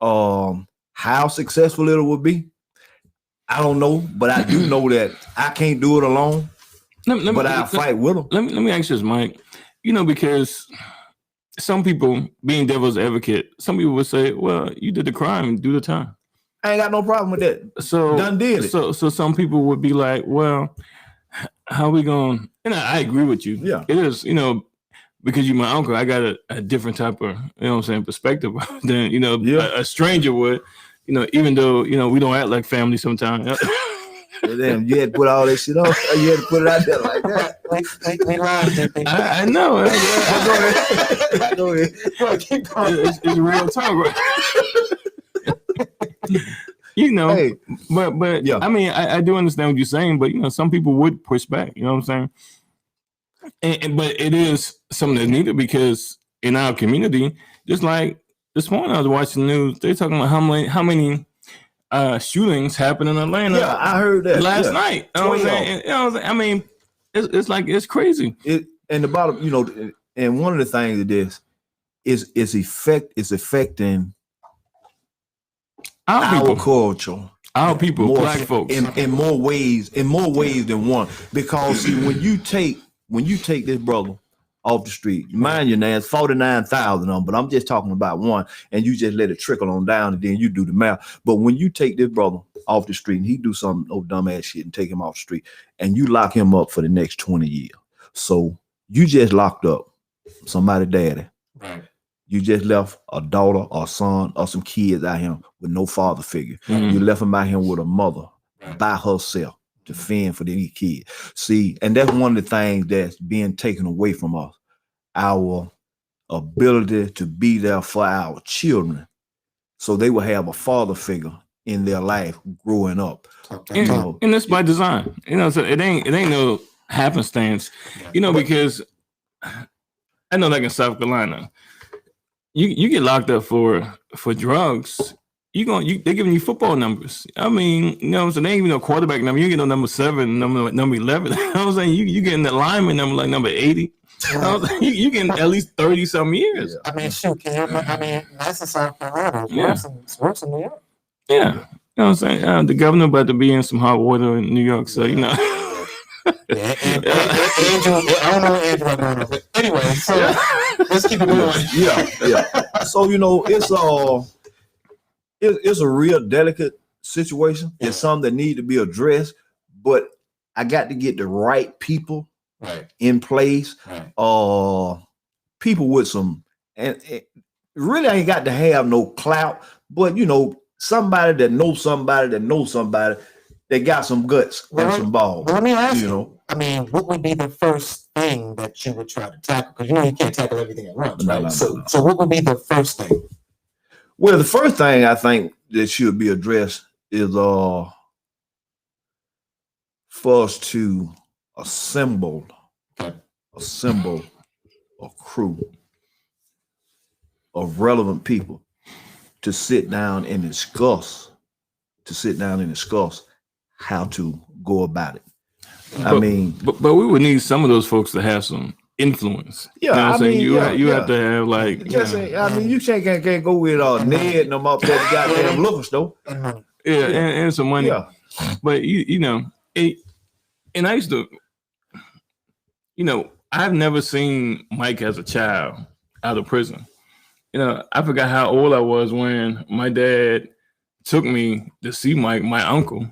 S3: How successful it will be, I don't know, but I do know that I can't do it alone. But I'll fight with them.
S2: Let me ask you this, Mike. Because some people, being devil's advocate, some people would say, well, you did the crime, do the time.
S3: I ain't got no problem with that.
S2: So
S3: done did it.
S2: So some people would be like, well, how we going? And I agree with you.
S3: Yeah.
S2: It is, because you're my uncle, I got a different type of, perspective than, a stranger would, even though, we don't act like family sometimes.
S3: Damn, you had to put all that shit on. You had to put it out there like that.
S2: I know.
S3: Go ahead.
S2: It's real talk, right? Hey, but yeah. I mean, I do understand what you're saying, but some people would push back. You know what I'm saying? But it is something that's needed, because in our community, just like this morning, I was watching the news. They're talking about how many shootings happened in Atlanta.
S3: Yeah, I heard that
S2: last night. You know what I'm saying? I mean, it's crazy.
S3: And the bottom, and one of the things of this, it's affecting
S2: our
S3: culture.
S2: Our people,
S3: more,
S2: black folks,
S3: in more ways than one. Because see, when you take this brother off the street, mind you, now it's 49,000 of them, but I'm just talking about one, and you just let it trickle on down, and then you do the math. But when you take this brother off the street and he do some dumbass shit and take him off the street, and you lock him up for the next 20 years, so you just locked up somebody daddy.
S1: Right.
S3: You just left a daughter or son or some kids out here with no father figure. You left them out here with a mother by herself to fend for these kids. See, and that's one of the things that's being taken away from us, our ability to be there for our children, so they will have a father figure in their life growing up.
S2: And that's by design. So it ain't no happenstance. Because I know, like in South Carolina, you get locked up for drugs. They're giving you football numbers. I mean, so they ain't even no quarterback number. You get no number 7, number 11. I'm saying you getting the lineman number like number 80. You getting at least 30 some years.
S1: I mean, shoot, that's in South Carolina. It's worse in New York.
S2: Yeah. You know what I'm saying? The governor about to be in some hot water in New York, so
S1: Andrew, I don't know what Andrew going on. But anyway, so let's keep it going.
S3: Yeah. So it's a real delicate situation. It's something that need to be addressed, but I got to get the right people in place. People with some, and really ain't got to have no clout, but somebody that knows somebody that got some guts and some balls.
S1: Let me ask you. I mean, what would be the first thing that you would try to tackle? Because you can't tackle everything at once, right?
S3: No.
S1: So what would be the first thing?
S3: Well, the first thing I think that should be addressed is for us to assemble a crew of relevant people to sit down and discuss how to go about it.
S2: But we would need some of those folks to have some influence.
S3: Yeah,
S2: you have to have like.
S3: You can't go with Ned and them up there, the goddamn liquor store.
S2: And some money. Yeah. But and I used to, I've never seen Mike as a child out of prison. I forgot how old I was when my dad took me to see my uncle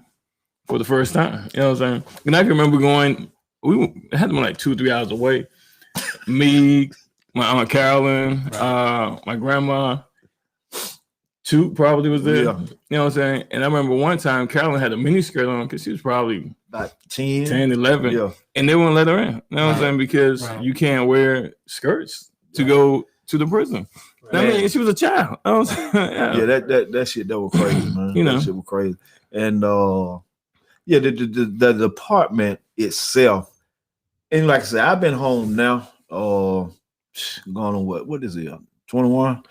S2: for the first time. You know what I'm saying? And I can remember going, we had them like 2-3 hours away. Me, my Aunt Carolyn, my grandma, Toot probably was there. Yeah. You know what I'm saying? And I remember one time Carolyn had a mini skirt on because she was probably
S3: about 10,
S2: 11. Yeah. And they wouldn't let her in. You know what I'm saying? Because you can't wear skirts to go to the prison. Right. I mean, she was a child.
S3: That shit that was crazy, man. That shit was crazy. And the department itself, and like I said, I've been home now. Going on what is it? 21?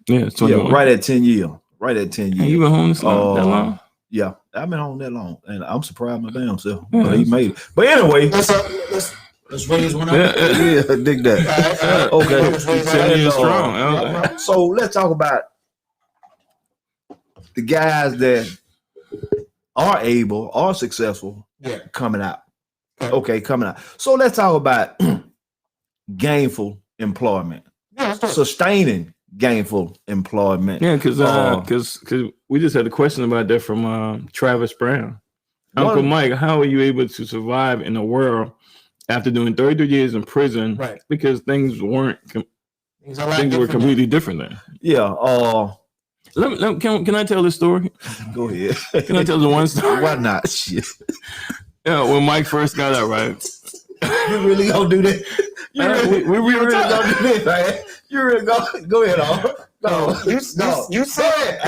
S2: Yeah, it's 21.
S3: Yeah, right at 10 years. And
S2: you been home that long?
S3: Yeah, I've been home that long, and I'm surprised my damn self. But he made it. But anyway,
S1: let's raise one up.
S3: Yeah, dig that. Okay,
S2: 10 years strong.
S3: So let's talk about the guys that are successful, coming out. Okay, coming out. So let's talk about gainful employment, sustaining gainful employment.
S2: Yeah, because we just had a question about that from Travis Brown. Uncle Mike, how are you able to survive in the world after doing 33 years in prison?
S1: Right.
S2: Because things were completely different then.
S3: Yeah.
S2: Can I tell this story?
S3: Go ahead.
S2: Can I tell the one story?
S3: Why not? Shit.
S2: Yeah, when Mike first got out, right?
S3: You really gonna do that? We really gonna do this, right? You really go ahead, No, you said it. You said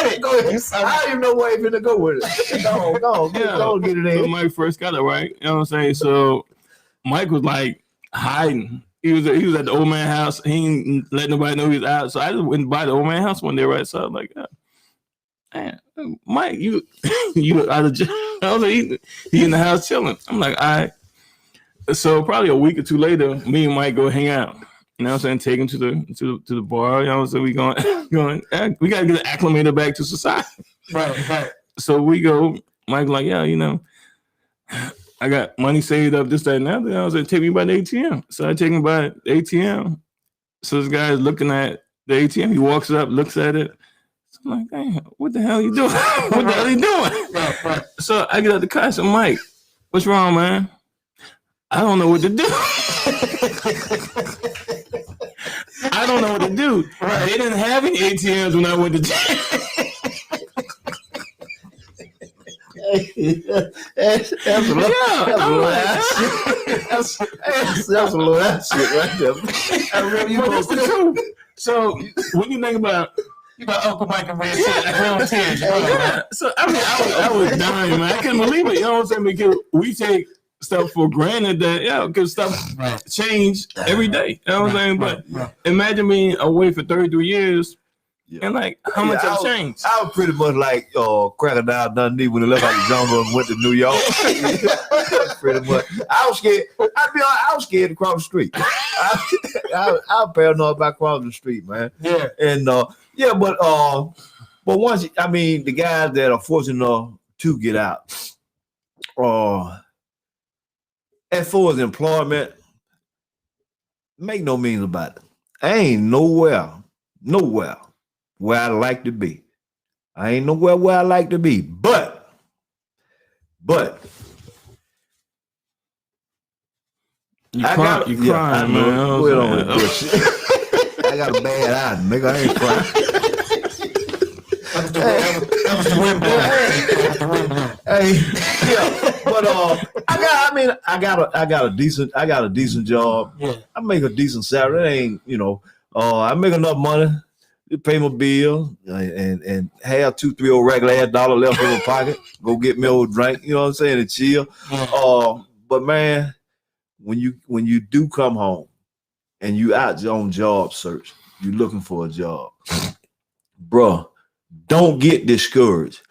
S3: it. Go ahead. I don't even know where you're gonna go with it. Don't get it in.
S2: So Mike first got it, right? You know what I'm saying? So Mike was like hiding. He was at the old man house. He didn't let nobody know he was out. So I just went by the old man house one day, right? So I was like, man, Mike, you out of jail. I was like, he in the house chilling. I'm like, all right. So probably a week or two later, me and Mike go hang out. You know what I'm saying? Take him to the bar. You know what I'm saying? We we gotta get acclimated back to society.
S1: Right.
S2: So we go. Mike like, yeah, you know, I got money saved up, this, that, and that. You know, I was like, take me by the ATM. So I take him by the ATM. So this guy is looking at the ATM. He walks up, looks at it. So I'm like, damn, what the hell are you doing? What the hell are you doing?
S1: Right.
S2: So I get out the car. I said, Mike, what's wrong, man? I don't know what to do. I don't know what to do. Right. They didn't have any ATMs when I went to jail.
S3: That's a lot of shit right there. I really
S2: that's the truth. So when you think about
S1: Uncle Mike and Red tears.
S2: So I mean, I was dying, man. I couldn't believe it. You know what I'm saying? Because we take stuff for granted that because stuff change every day. You know what I'm saying? But imagine being away for 33 years. Yeah. And like, how much have changed?
S3: I was pretty much like Crocodile Dundee when he left out the jungle and went to New York. Pretty much. I was scared. I was scared to cross the street. I was paranoid about crossing the street, man.
S1: Yeah.
S3: And but once the guys that are fortunate enough to get out, as far as employment, make no means about it. I ain't nowhere where I like to be. I ain't nowhere where I like to be. But
S2: you crying, man.
S3: I got a bad eye, nigga. I ain't crying.
S1: That was the wind blowing.
S3: But I got a decent job.
S1: Yeah.
S3: I make a decent salary. It ain't, I make enough money to pay my bill and have $2-3 old regular ass dollar left in my pocket. Go get me a old drink, you know what I'm saying, and chill.
S1: Yeah.
S3: But man, when you do come home and you out on job search, you looking for a job, bruh, don't get discouraged.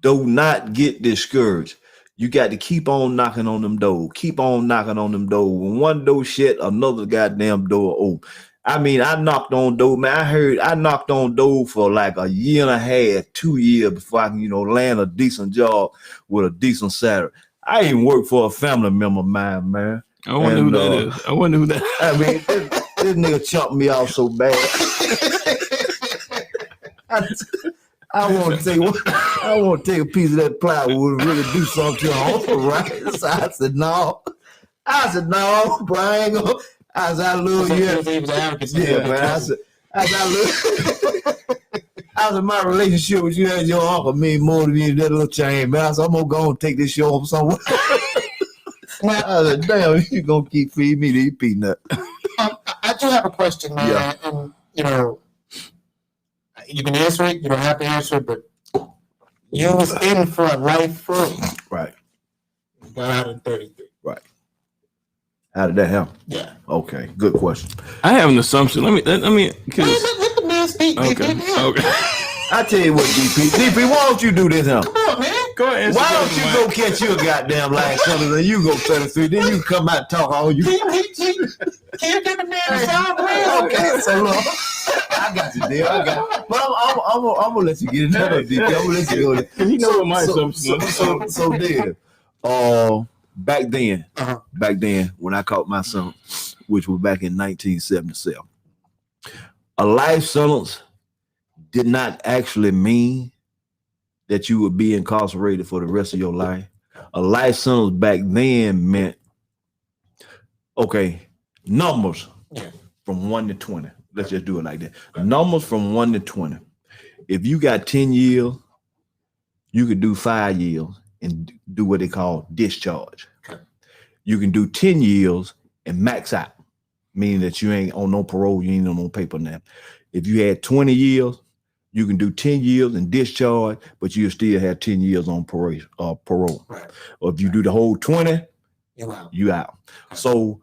S3: Do not get discouraged. You got to keep on knocking on them doors. Keep on knocking on them doors. When one door shut, another goddamn door open. I mean, I knocked on door, man. I knocked on door for like a year and a half, 2 years before I can, land a decent job with a decent salary. I ain't work for a family member of mine, man.
S2: I wonder who that is. I wonder who that is.
S3: I mean, this nigga chumped me off so bad. I want to take a piece of that plywood and really do something to home, right? So I said, no, bro, I ain't gonna. I love you. Yeah, man. I said, my relationship with you and your uncle mean more to me than that little chain, man. I said, I'm gonna go and take this show home somewhere. I said, damn, you gonna keep feeding me these peanuts.
S1: I do have a question, man.
S3: Yeah.
S1: And you can answer it, you don't have to answer it, but you was in for a life for
S3: right.
S1: Got out in 33.
S3: Right. How did that happen?
S1: Yeah.
S3: Okay. Good question.
S2: I have an assumption. Let me.
S1: Let the man speak.
S2: Okay.
S3: I tell you what, DP, why don't you do this, huh?
S1: Come on, man.
S2: Go ahead.
S3: Why don't you go catch your goddamn life something, then you go 33, then you come out and talk all you.
S1: Can you get the man a side, man?
S3: Okay, so look, I got you there. But I'm gonna let you get it another DP. I'm gonna let you go there.
S2: You know what my assumption is.
S3: So then, back then, when I caught my son, which was back in 1977, a life sentence did not actually mean that you would be incarcerated for the rest of your life. A life sentence back then meant, numbers from 1 to 20. Let's just do it like that. Numbers from 1 to 20. If you got 10 years, you could do 5 years and do what they call discharge. You can do 10 years and max out, meaning that you ain't on no parole, you ain't on no paper now. If you had 20 years, you can do 10 years and discharge, but you still have 10 years on parole.
S1: Right.
S3: Or if you do the whole 20,
S1: you
S3: out. So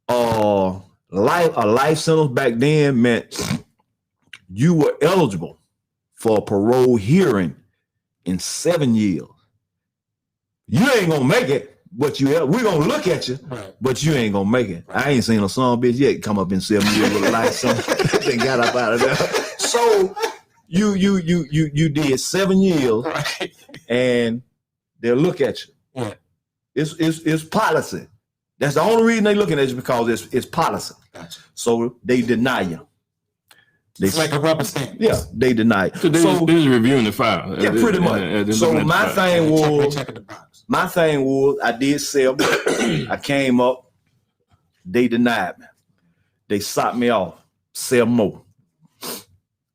S3: a life sentence back then meant you were eligible for a parole hearing in 7 years. You ain't gonna make it, but we're gonna look at you, but you ain't gonna make it. I ain't seen a son bitch yet come up in 7 years with a license. They got up out of there. So you did 7 years, and they'll look at you.
S1: Yeah.
S3: It's policy. That's the only reason they looking at you, because it's policy.
S1: Gotcha.
S3: So they deny you.
S1: It's like a rubber stamp.
S3: Yeah, they deny it.
S2: So they're reviewing the file.
S3: Yeah, pretty much. So my thing was, I did 7. I came up. They denied me. They socked me off. 7 more.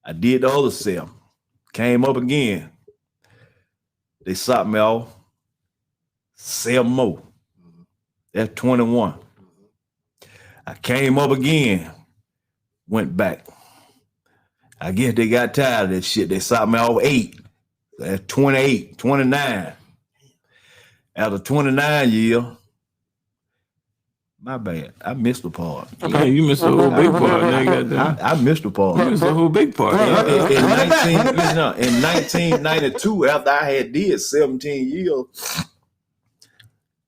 S3: I did the other 7. Came up again. They socked me off. 7 more. That's 21. I came up again. Went back. I guess they got tired of that shit. They socked me off 8. That's 28, 29. After 29 years, my bad. I missed the part.
S2: Okay, you missed the whole big part.
S3: I missed the part.
S2: You missed the whole big part.
S3: In 1992, after I had did 17 years,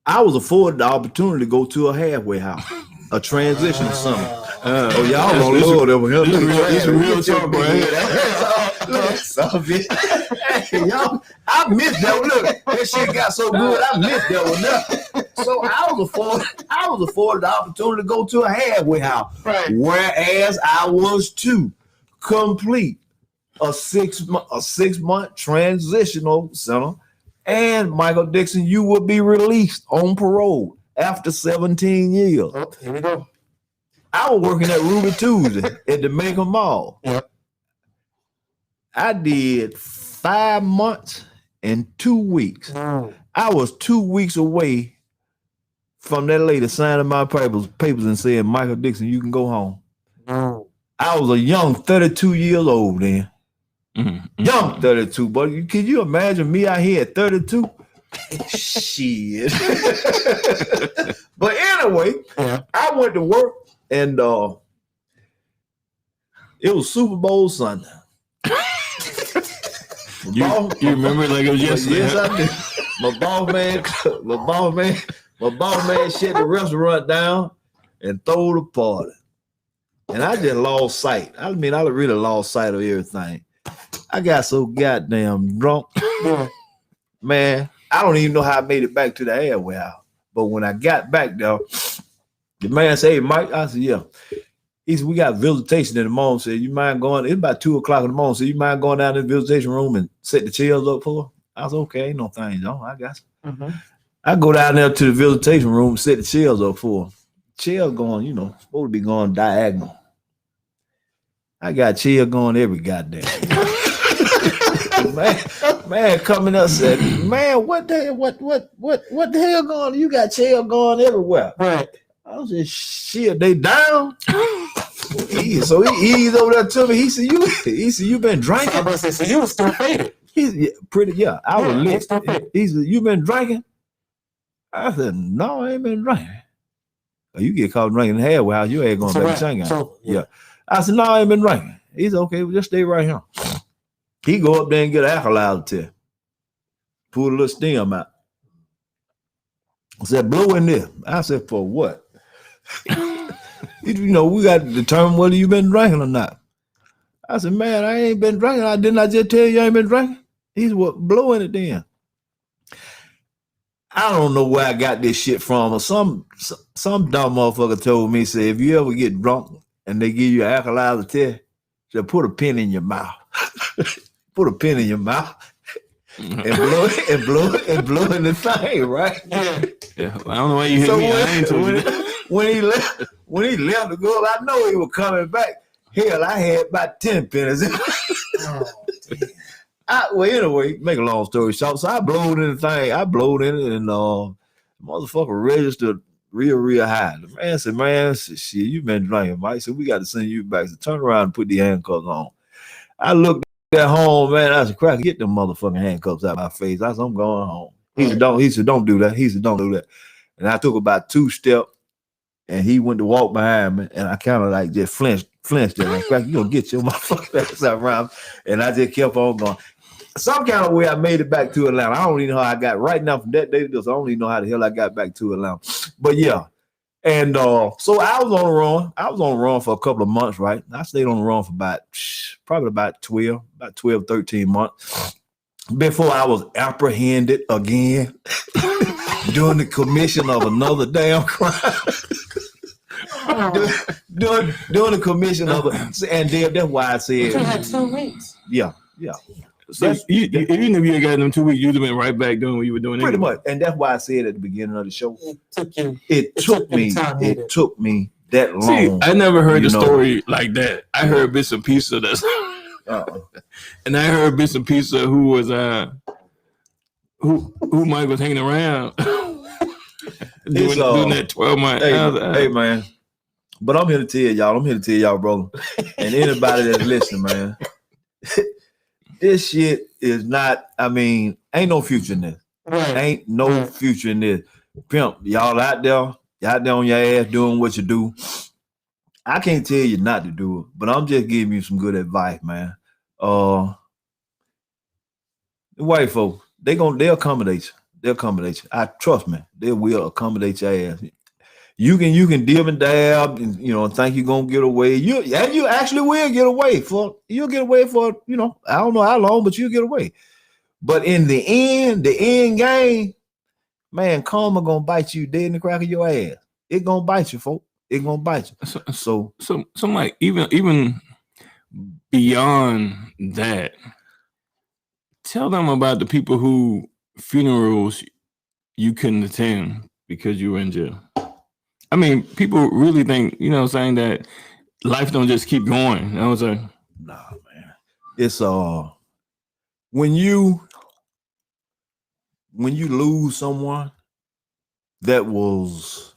S3: I was afforded the opportunity to go to a halfway house, a transition center. Y'all gonna love over here.
S2: This is real talk, man.
S3: Y'all, I missed that one. Look, that shit got so good. I missed that one. So I was afforded the opportunity to go to a halfway house, whereas I was to complete a 6-month transitional center. And Michael Dixon, you will be released on parole after 17 years.
S1: Oh, here we go.
S3: I was working at Ruby Tuesday at the Mega Mall.
S1: Yep.
S3: I did 5 months and 2 weeks. I was 2 weeks away from that lady signing my papers and saying, Michael Dixon, you can go home. I was a young 32 years old then. Young 32, but can you imagine me out here at 32? Shit. But anyway, I went to work, and it was Super Bowl Sunday.
S2: You remember it like it was yesterday?
S3: Yes, I did. My boss man shut the restaurant down and threw the party. And I just lost sight. I mean, I really lost sight of everything. I got so goddamn drunk. Man, I don't even know how I made it back to the halfway house. But when I got back there, the man said, hey, Mike, I said, yeah. He said, we got visitation in the morning. Said, you mind going? It's about 2:00 in the morning. So you mind going down to the visitation room and set the chairs up for her? I said, okay, ain't no things on. I got you. I go down there to the visitation room and set the chairs up for her. Chairs going, supposed to be going diagonal. I got chair going every goddamn. man coming up said, man, what the hell going on? You got chair going everywhere. Right. I said, shit, they down. So he eased over there to me. He said, you been drinking?
S1: I was saying, so you was still faded.
S3: I was lit. He said, you been drinking? I said, no, I ain't been drinking. You get caught drinking halfway house, you ain't gonna make a change. Yeah. I said, no, I ain't been drinking. He said, okay, well, just stay right here. He go up there and get an alkali test. Pull a little stem out. I said, blow in there. I said, for what? We got to determine whether you been drinking or not. I said, man, I ain't been drinking. Didn't I just tell you I ain't been drinking? He said, well, blow in it then. I don't know where I got this shit from. Or some dumb motherfucker told me, say, if you ever get drunk and they give you an alkali test, just put a pin in your mouth. Put a pin in your mouth and blow in the thing, right?
S2: Yeah. I don't know why you hit me. I ain't told you that.
S3: When he left to go, I know he was coming back. Hell, I had about 10 pennies. Well, anyway, make a long story short. So I blowed in the thing. I blowed in it, and motherfucker registered real high. The man said, shit, you been drinking, Mike. So we got to send you back. So turn around and put the handcuffs on. I looked at home, man. I said, crack, get them motherfucking handcuffs out of my face. I said, I'm going home. He said, don't do that. He said, don't do that. And I took about 2 steps, and he went to walk behind me, and I kind of like just flinched there. Like, crack, you gonna get your motherfucking ass out around. And I just kept on going. some kind of way I made it back to Atlanta. I don't even know how I got right now from that day to this. I don't even know how the hell I got back to Atlanta. But yeah. And so I was on the run. I was on the run for a couple of months, right? I stayed on the run for probably about 12, 13 months before I was apprehended again during the commission of another damn crime. Doing the commission of and that's why I said
S1: you had 2 weeks.
S3: Yeah.
S2: So even if you had gotten them 2 weeks, you'd have been right back doing what you were doing.
S3: Pretty much. And that's why I said at the beginning of the show.
S1: It took
S3: me that long.
S2: See, I never heard the story like that. I heard bits and pieces of that. And I heard bits and pieces of who was who Mike was hanging around doing that 12 months.
S3: Hey man. But I'm here to tell y'all, brother. And anybody that's listening, man. This shit is not, ain't no future in this.
S1: Right.
S3: Ain't no future in this. Pimp, y'all out there on your ass doing what you do. I can't tell you not to do it, but I'm just giving you some good advice, man. The white folks, they'll accommodate you. They'll accommodate you. Trust me, they will accommodate your ass. You can dib and dab and think you're gonna get away. You actually will get away you'll get away for I don't know how long, but you'll get away. But in the end game, man, karma gonna bite you dead in the crack of your ass. It gonna bite you, folks. It gonna bite you. So
S2: Mike, even beyond that, tell them about the people who funerals you couldn't attend because you were in jail. I mean, people really think, saying that life don't just keep going. I was like,
S3: nah, man. It's when you lose someone that was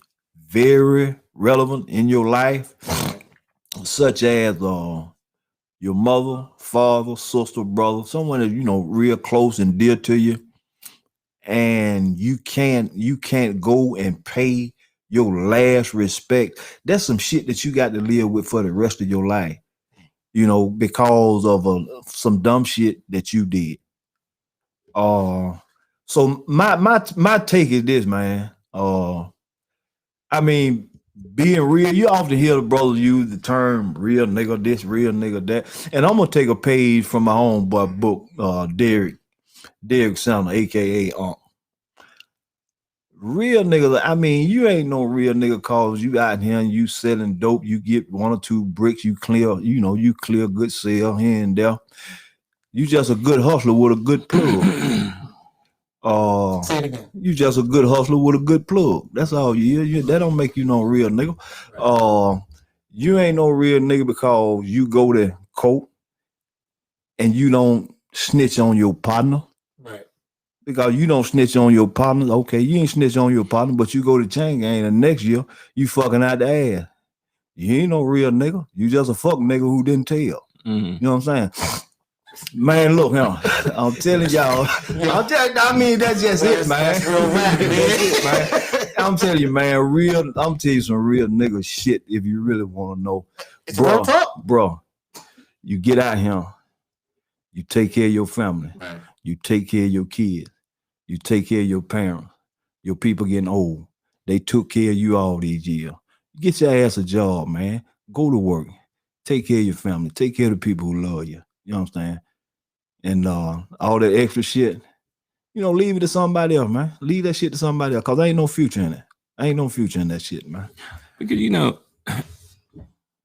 S3: very relevant in your life, such as your mother, father, sister, brother, someone that real close and dear to you, and you can't go and pay your last respect. That's some shit that you got to live with for the rest of your life, because of some dumb shit that you did. So my take is this, man. Being real, you often hear the brothers use the term real nigga this, real nigga that. And I'm gonna take a page from my homeboy book, Derek Sumner, aka real nigga. You ain't no real nigga cause you out here and you selling dope, you get 1 or 2 bricks, you clear good sale here and there. You just a good hustler with a good plug. You just a good hustler with a good plug. That's all you. That don't make you no real nigga. Right. You ain't no real nigga because you go to court and you don't snitch on your partner.
S1: Right.
S3: Because you don't snitch on your partner. Okay, you ain't snitch on your partner, but you go to chain gang and next year you fucking out the ass. You ain't no real nigga. You just a fuck nigga who didn't tell.
S2: Mm-hmm.
S3: You know what I'm saying? Man, look, I'm telling y'all. That's just it, man. That's real rap, man. That's it, man. I'm telling you, man, I'm telling you some real nigga shit if you really want to know.
S1: It's real talk.
S3: Bro, you get out here, you take care of your family,
S1: right.
S3: You take care of your kids, you take care of your parents, your people getting old. They took care of you all these years. Get your ass a job, man. Go to work. Take care of your family. Take care of the people who love you. You know what I'm saying? And all that extra shit, leave it to somebody else, man. Leave that shit to somebody else, because there ain't no future in it. Ain't no future in that shit, man.
S2: Because,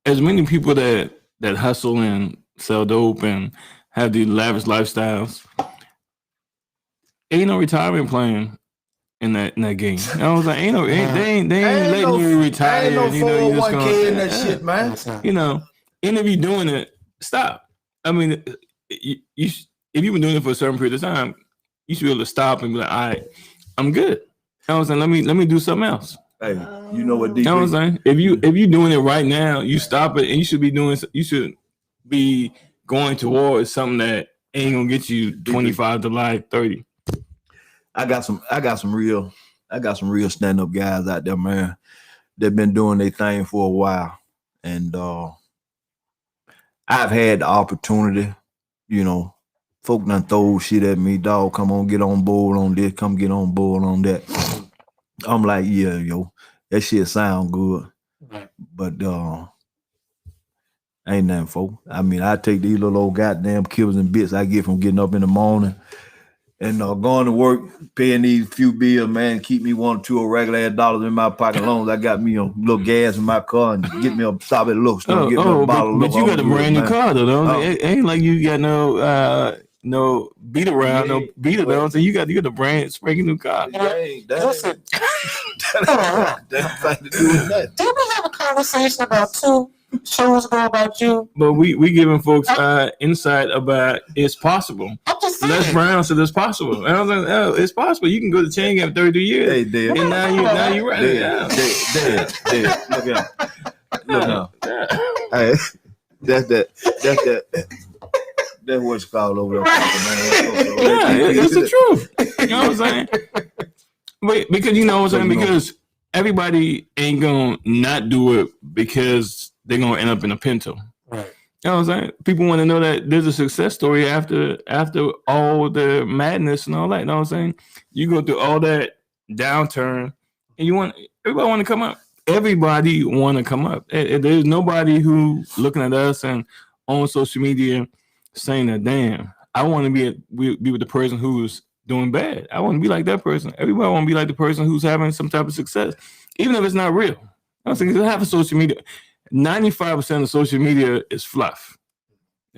S2: as many people that hustle and sell dope and have these lavish lifestyles, ain't no retirement plan in that game. I was like, they ain't letting you retire.
S3: Ain't no 401k in that shit, man.
S2: And if you're doing it, stop. If you've been doing it for a certain period of time, you should be able to stop and be like, all right, I'm good. I was like, let me do something else.
S3: Hey, you know what?
S2: I was saying, if you're doing it right now, you stop it, and you should be going towards something that ain't gonna get you 25 to like 30.
S3: I got some real stand-up guys out there, man. They've been doing their thing for a while, and I've had the opportunity, folk done throw shit at me, dog. Come on, get on board on this. Come get on board on that. I'm like, yeah, yo, that shit sound good, but ain't nothing, folk. I mean, I take these little old goddamn kibbles and bits I get from getting up in the morning and going to work, paying these few bills, man, keep me $1 or $2 regular ass dollars in my pocket. As long as I got me a little gas in my car and get me a stop at Look store, get me a bottle of
S2: but you got a brand new car though. It ain't like you got no beat around, no beat around. So you got a brand spanking new car.
S1: Listen,
S3: that thing to do with that.
S1: did we have a conversation about 2 shows ago about you?
S2: But we giving folks insight about it's possible.
S1: I'm just saying.
S2: Les Brown said it's possible. And I was like, oh, it's possible. You can go to chain game 33 years.
S3: Hey, Dad.
S2: And now you ready.
S3: Dad. Look out. Hey, that's what's called over there. Man.
S2: It's the truth. You know what I'm saying? But because you know what I'm saying? Because everybody ain't gonna not do it because they're gonna end up in a Pinto.
S1: Right.
S2: You know what I'm saying? People want to know that there's a success story after all the madness and all that. You know what I'm saying? You go through all that downturn and everybody want to come up. Everybody want to come up. There's nobody who looking at us and on social media saying that, damn, I want to be with the person who's doing bad. I want to be like that person. Everybody want to be like the person who's having some type of success, even if it's not real. I'm saying, half of social media, 95% of social media is fluff.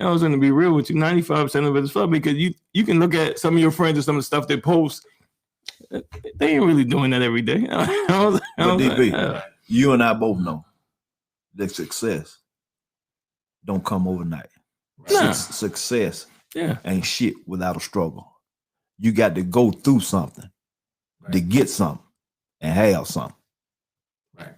S2: I was going to be real with you. 95% of it is fluff because you can look at some of your friends and some of the stuff they post. They ain't really doing that every day.
S3: But DB, you and I both know that success don't come overnight.
S2: Nah.
S3: Success ain't shit without a struggle. You got to go through something to get something and have something.
S1: Right.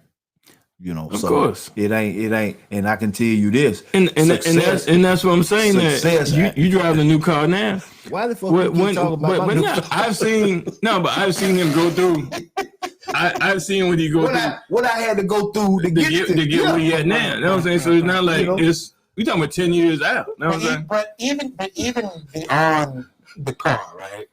S3: You know,
S2: of course.
S3: It ain't, and I can tell you this.
S2: And that's what I'm saying. That you driving a new car now.
S3: Why the fuck you talk about my new car?
S2: I've seen him go through. I've seen what he go through.
S3: What I had to go through to get
S2: where he at now. You know what I'm saying? So it's not like it's. We talking about 10 years out. You know what I'm saying?
S1: But even beyond the car, right?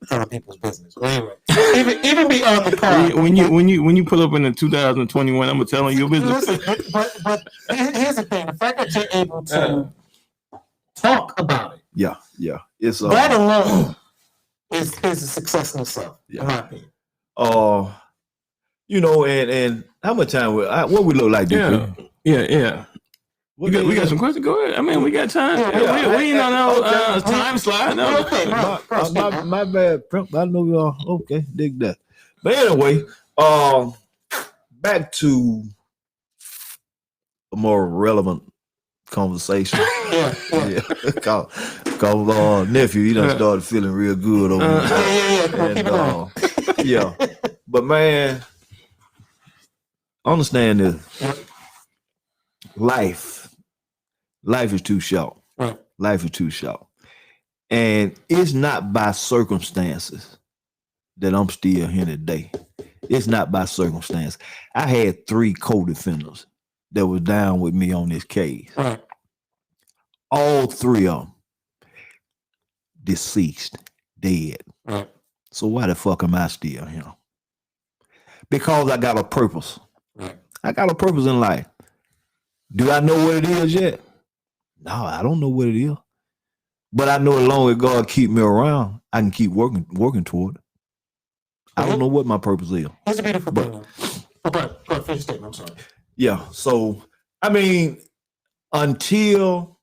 S1: Telling people's business. But anyway, even beyond the car.
S2: When you pull up in the 2021, I'm gonna tell you your business.
S1: Listen, but here's the thing: the fact that you're able to talk about it,
S3: yeah, it's
S1: that alone is a success in itself, in my opinion.
S3: You know, and how much time? What we look like?
S2: Yeah. We got some questions. Go ahead. I mean, we got time. We ain't on no time slide. No.
S1: Okay,
S3: my bad. I know y'all. Okay, dig that. But anyway, back to a more relevant conversation. Yeah. Cause nephew, he done started feeling real good over there. Yeah. But man, understand this. Life is too short.
S1: Right.
S3: Life is too short. And it's not by circumstances that I'm still here today. It's not by circumstance. I had 3 co-defendants that was down with me on this case.
S1: Right.
S3: All 3 of them deceased, dead.
S1: Right.
S3: So why the fuck am I still here? Because I got a purpose.
S1: Right.
S3: I got a purpose in life. Do I know what it is yet? No, I don't know what it is. But I know as long as God keep me around, I can keep working toward it. I don't know what my purpose is.
S1: That's a beautiful thing. But finish statement, I'm sorry.
S3: Yeah. So I mean, until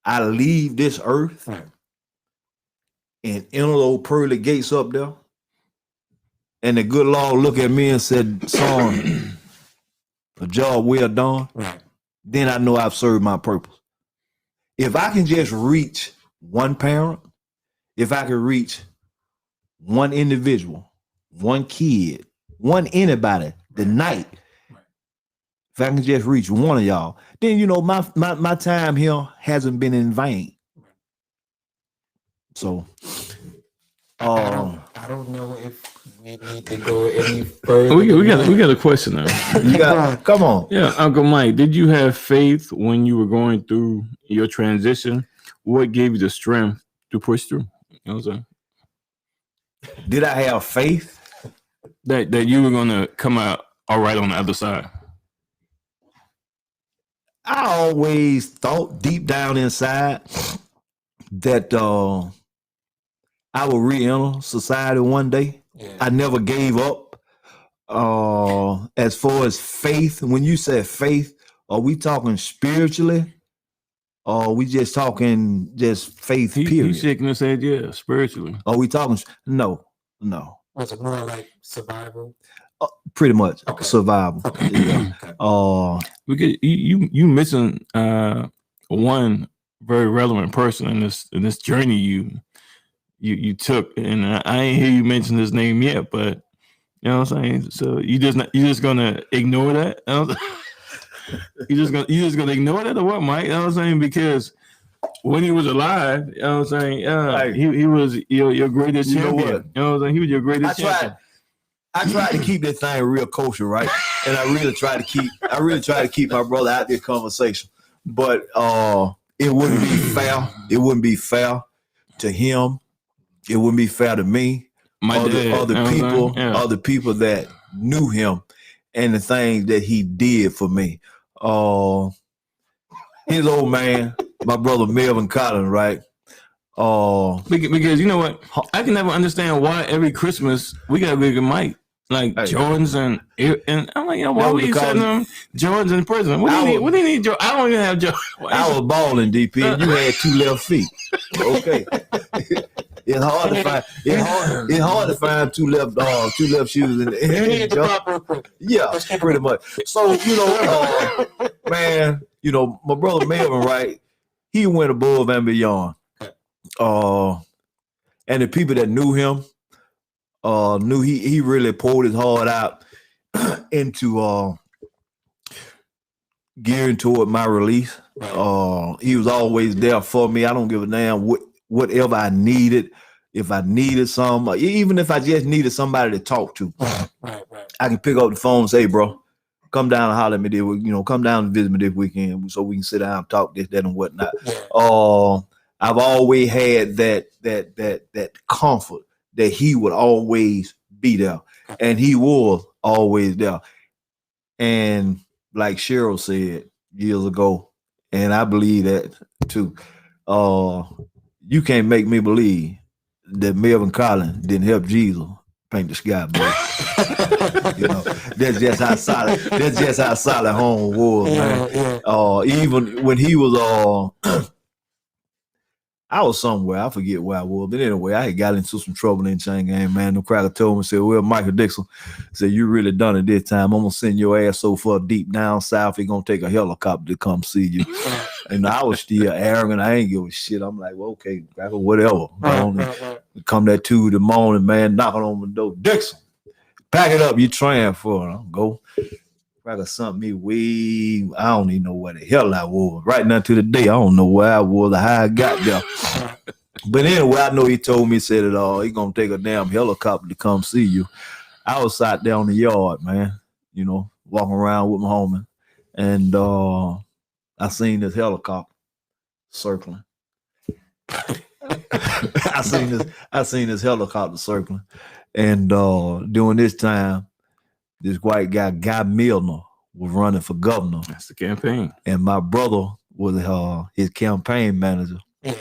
S3: I leave this earth and enter those pearly gates up there, and the good Lord look at me and said, son, a job well done, then I know I've served my purpose. If I can just reach one parent, if I can reach one individual, one kid, one anybody tonight, if I can just reach one of y'all, then you know my time here hasn't been in vain. So
S1: I don't know if we need to go any further.
S2: We got a question now.
S3: Come on.
S2: Yeah, Uncle Mike, did you have faith when you were going through your transition? what gave you the strength to push through? You know what I'm saying?
S3: Did I have faith
S2: that you were gonna come out all right on the other side?
S3: I always thought deep down inside that I would re-enter society one day. Yeah. I never gave up. As far as faith, when you said faith, are we talking spiritually? Or are we just talking just faith, period?
S2: He's shaking his head, yeah, spiritually.
S3: Are we talking? No.
S1: Was it more like survival?
S3: Pretty much survival. Okay. Yeah.
S2: Because you missing one very relevant person in this journey you took, and I ain't hear you mention his name yet, but you know what I'm saying. So you just gonna ignore that? You just gonna ignore that or what, Mike? You know what I'm saying? Because when he was alive, you know what I'm saying, he was your greatest champion. You know what I'm saying? He was your greatest champion.
S3: I tried to keep that thing real kosher, right? And I really tried to keep my brother out this conversation. But it wouldn't be fair. It wouldn't be fair to him. It wouldn't be fair to me. Other people that knew him and the things that he did for me. His old man, my brother Melvin Collins, right?
S2: Because you know what? I can never understand why every Christmas we got a big Mike. Like Jordans and I'm like, why were you sending them Jordans in prison? What do you need Jordans? I don't even have Jordans.
S3: I was balling, DP, and you had 2 left feet. Okay. It's hard to find 2 left shoes in the Yeah, pretty much. So, man, my brother Melvin, right? He went above and beyond. And the people that knew him knew he really poured his heart out into gearing toward my release. He was always there for me. I don't give a damn whatever I needed. If I needed some, even if I just needed somebody to talk to, I can pick up the phone and say, bro, come down and holler at me. Come down and visit me this weekend so we can sit down and talk this, that, and whatnot. I've always had that comfort that he would always be there, and he was always there. And like Cheryl said years ago, and I believe that too, you can't make me believe that Melvin Collins didn't help Jesus paint the sky blue. That's just how solid home was, man. Even when he was I was somewhere. I forget where I was. But anyway, I had got into some trouble in chain game, man. The cracker told me, said, well, Michael Dixon said, you really done it this time. I'm going to send your ass so far deep down south, he's going to take a helicopter to come see you. And I was still arrogant. I ain't give a shit. I'm like, well, okay, cracker, whatever. Come that 2 in the morning, man, knocking on the door. Dixon, pack it up. You trying for it. I'll go. Cracker sent me way, I don't even know where the hell I was. Right now to the day, I don't know where I was or how I got there. But anyway, I know he told me, said it all. He gonna take a damn helicopter to come see you. I was out there on the yard, man, walking around with my homie. And I seen this helicopter circling. I seen this helicopter circling. And during this time, this white guy, Guy Milner, was running for governor.
S2: That's the campaign.
S3: And my brother was his campaign manager. Yeah.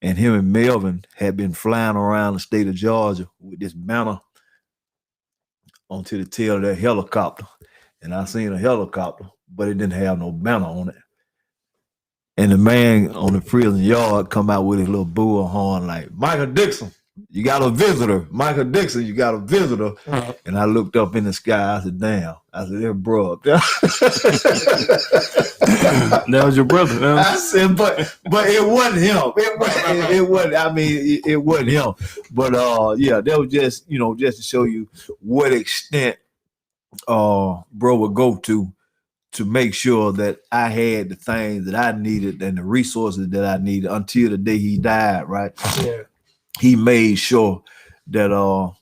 S3: And him and Melvin had been flying around the state of Georgia with this banner onto the tail of that helicopter. And I seen a helicopter, but it didn't have no banner on it. And the man on the prison yard come out with his little bullhorn like, Michael Dixon, you got a visitor. Michael Dixon, you got a visitor. Right. And I looked up in the sky. I said, damn. I said, there, bro. That
S2: was your brother. Huh?
S3: I said, but it wasn't him. It wasn't. I mean, it wasn't him. But that was just, just to show you what extent bro would go to make sure that I had the things that I needed and the resources that I needed until the day he died, right? Yeah. He made sure that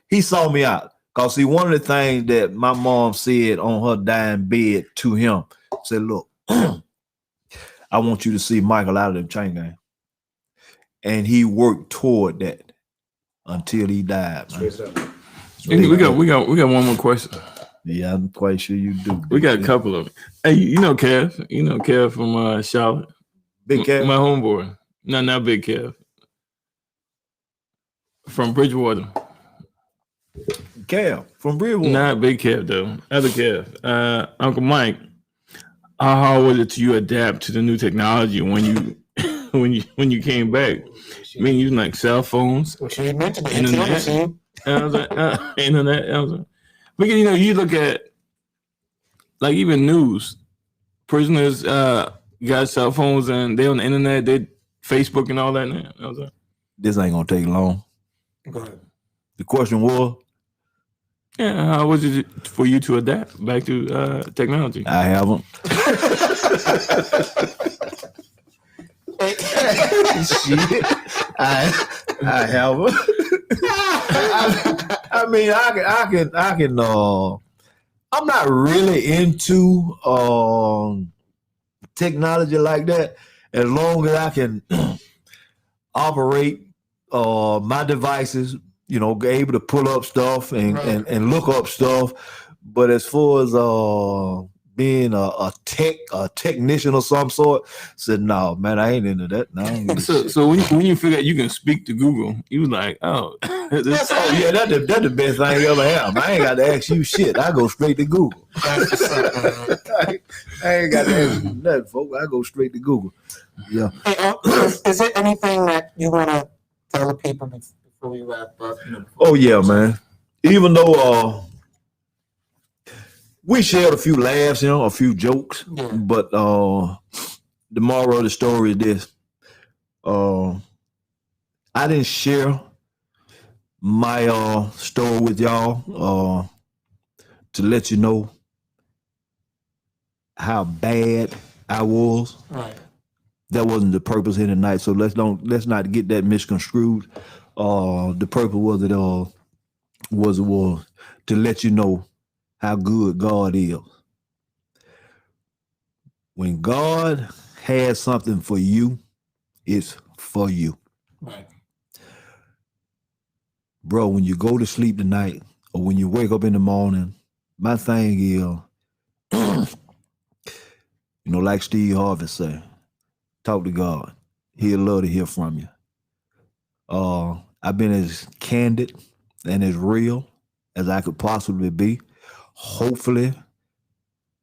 S3: he saw me out. Cause see, one of the things that my mom said on her dying bed to him said, look, I want you to see Michael out of the chain game. and he worked toward that until he died, man.
S2: We got one more question.
S3: Yeah, I'm quite sure you do.
S2: We got a couple of them. Hey, you know Kev. You know Kev from Charlotte.
S3: Big Kev?
S2: My homeboy. No, not Big Kev. From Bridgewater.
S3: Kev from Bridgewater.
S2: Not Big Kev though. Other Kev. Uncle Mike. How hard was it to you adapt to the new technology when you came back? I mean, using like cell phones,
S1: well, she mentioned the
S2: internet. I was like, internet. I was like, because you look at like even news. Prisoners got cell phones and they on the internet. They Facebook and all that now. I was like,
S3: this ain't gonna take long.
S1: Go ahead.
S3: The question was,
S2: yeah, how was it for you to adapt back to technology?
S3: I haven't. Shit, I haven't. I mean, I can. I'm not really into technology like that. As long as I can operate my devices, able to pull up stuff and look up stuff. But as far as being a technician of some sort, said no, man, I ain't into that. No.
S2: So when you figure out you can speak to Google, you was like, oh,
S3: that's the best thing I ever have. I ain't got to ask you shit. I go straight to Google. I ain't got to ask you nothing, folks. I go straight to Google. Yeah.
S1: Hey, is there anything that you want to tell the people before we wrap up?
S3: Oh yeah, man. Even though we shared a few laughs, a few jokes, but the moral of the story is this: I didn't share my story with y'all to let you know how bad I was.
S1: Right.
S3: That wasn't the purpose of the night. So let's not get that misconstrued. The purpose was to let you know how good God is. When God has something for you, it's for you.
S1: Right.
S3: Bro, when you go to sleep tonight or when you wake up in the morning, my thing is, like Steve Harvey said, talk to God. He'll love to hear from you. I've been as candid and as real as I could possibly be. Hopefully,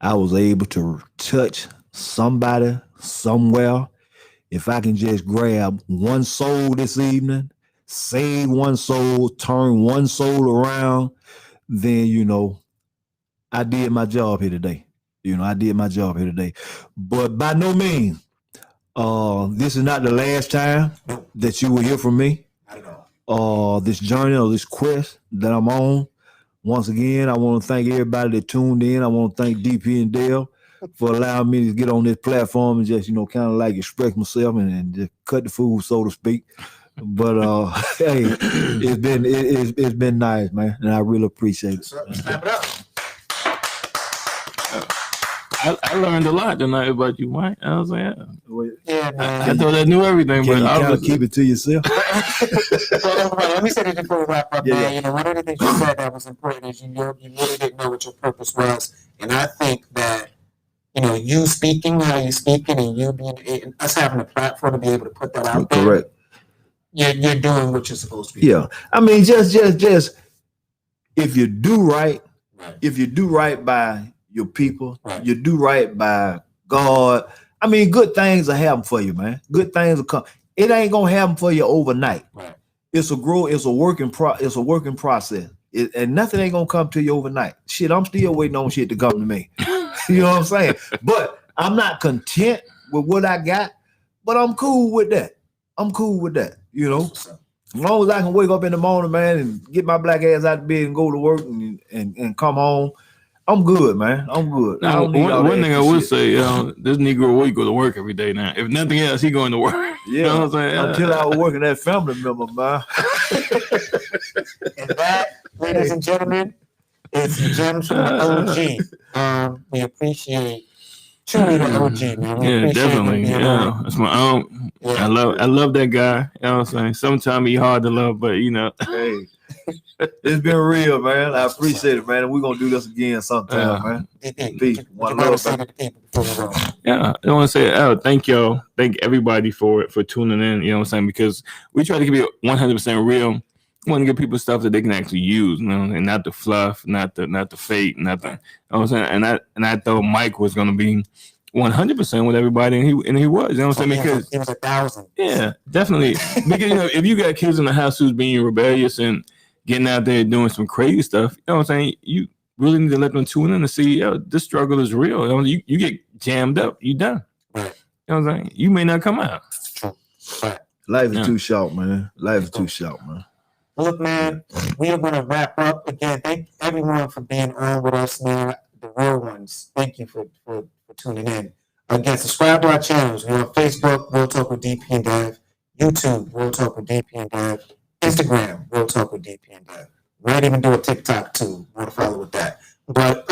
S3: I was able to touch somebody somewhere. If I can just grab one soul this evening, save one soul, turn one soul around, then, I did my job here today. I did my job here today. But by no means, this is not the last time that you will hear from me. This journey or this quest that I'm on. Once again, I want to thank everybody that tuned in. I want to thank DP and Dale for allowing me to get on this platform and just, kind of like express myself and just cut the food, so to speak. But hey, it's been nice, man, and I really appreciate it.
S1: Snap it up.
S2: I learned a lot tonight about you, Mike. I was like,
S1: yeah, man.
S2: I thought I knew everything,
S3: Can
S2: but
S3: you
S2: I
S3: kind
S2: was
S3: of keep it to yourself?
S1: Well, let me say this before we wrap up, man.
S3: Yeah.
S1: One of the things you said that was important is you really didn't know what your purpose was. And I think that, you speaking how you speaking and you being, us having a platform to be able to put that out there.
S3: Correct.
S1: You're doing what you're supposed to be.
S3: Yeah. I mean, just if you do right, if you do right by your people, you do right by God. I mean, good things will happen for you, man. Good things will come. It ain't gonna happen for you overnight.
S1: Right.
S3: It's a working process. And nothing ain't gonna come to you overnight. Shit, I'm still waiting on shit to come to me. You know what I'm saying? But I'm not content with what I got, but I'm cool with that. As long as I can wake up in the morning, man, and get my black ass out of bed and go to work and come home, I'm good, man. I'm good.
S2: Now, one thing I would say, this Negro will go to work every day now. If nothing else, he going to work.
S3: Yeah,
S2: you know what I'm saying?
S3: Until I was working that family member, man.
S1: And that, ladies and gentlemen, is the gems from the OG. We appreciate truly the OG, man. We appreciate
S2: definitely.
S1: him,
S2: Yeah, that's my I love that guy. You know what I'm saying? Sometimes he's hard to love, but
S3: Hey, it's been real, man. I appreciate it, man. And we're gonna do this again sometime, man. Peace. One love, man.
S2: Yeah, I want to say, thank y'all. Thank everybody for tuning in. You know what I'm saying? Because we try to keep it 100% real. We want to give people stuff that they can actually use, and not the fluff, not the fake, nothing. You know what I'm saying? And I thought Mike was gonna be 100% with everybody, and he was. You know what I'm saying? Because
S1: it was 1,000.
S2: Yeah, definitely. Because if you got kids in the house who's being rebellious and getting out there doing some crazy stuff, you know what I'm saying? You really need to let them tune in and see, this struggle is real. You get jammed up, you done.
S1: Right.
S2: You know what I'm saying? You may not come out.
S1: Right.
S3: Life is too short, man. Life is too short, man.
S1: Look, man, we are going to wrap up. Again, thank everyone for being on with us, man. The real ones. Thank you for tuning in. Again, subscribe to our channels. We're on Facebook, Real Talk with DP and Dev. YouTube, Real Talk with DP and Dev. Instagram, Real Talk with DP and Dev. We might even do a TikTok too. Want to follow with that. But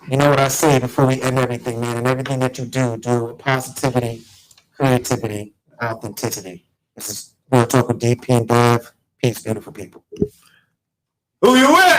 S1: you know what I say before we end everything, man, and everything that you do with positivity, creativity, authenticity. This is Real Talk with DP and Dev. Peace, beautiful people.
S3: Who you with?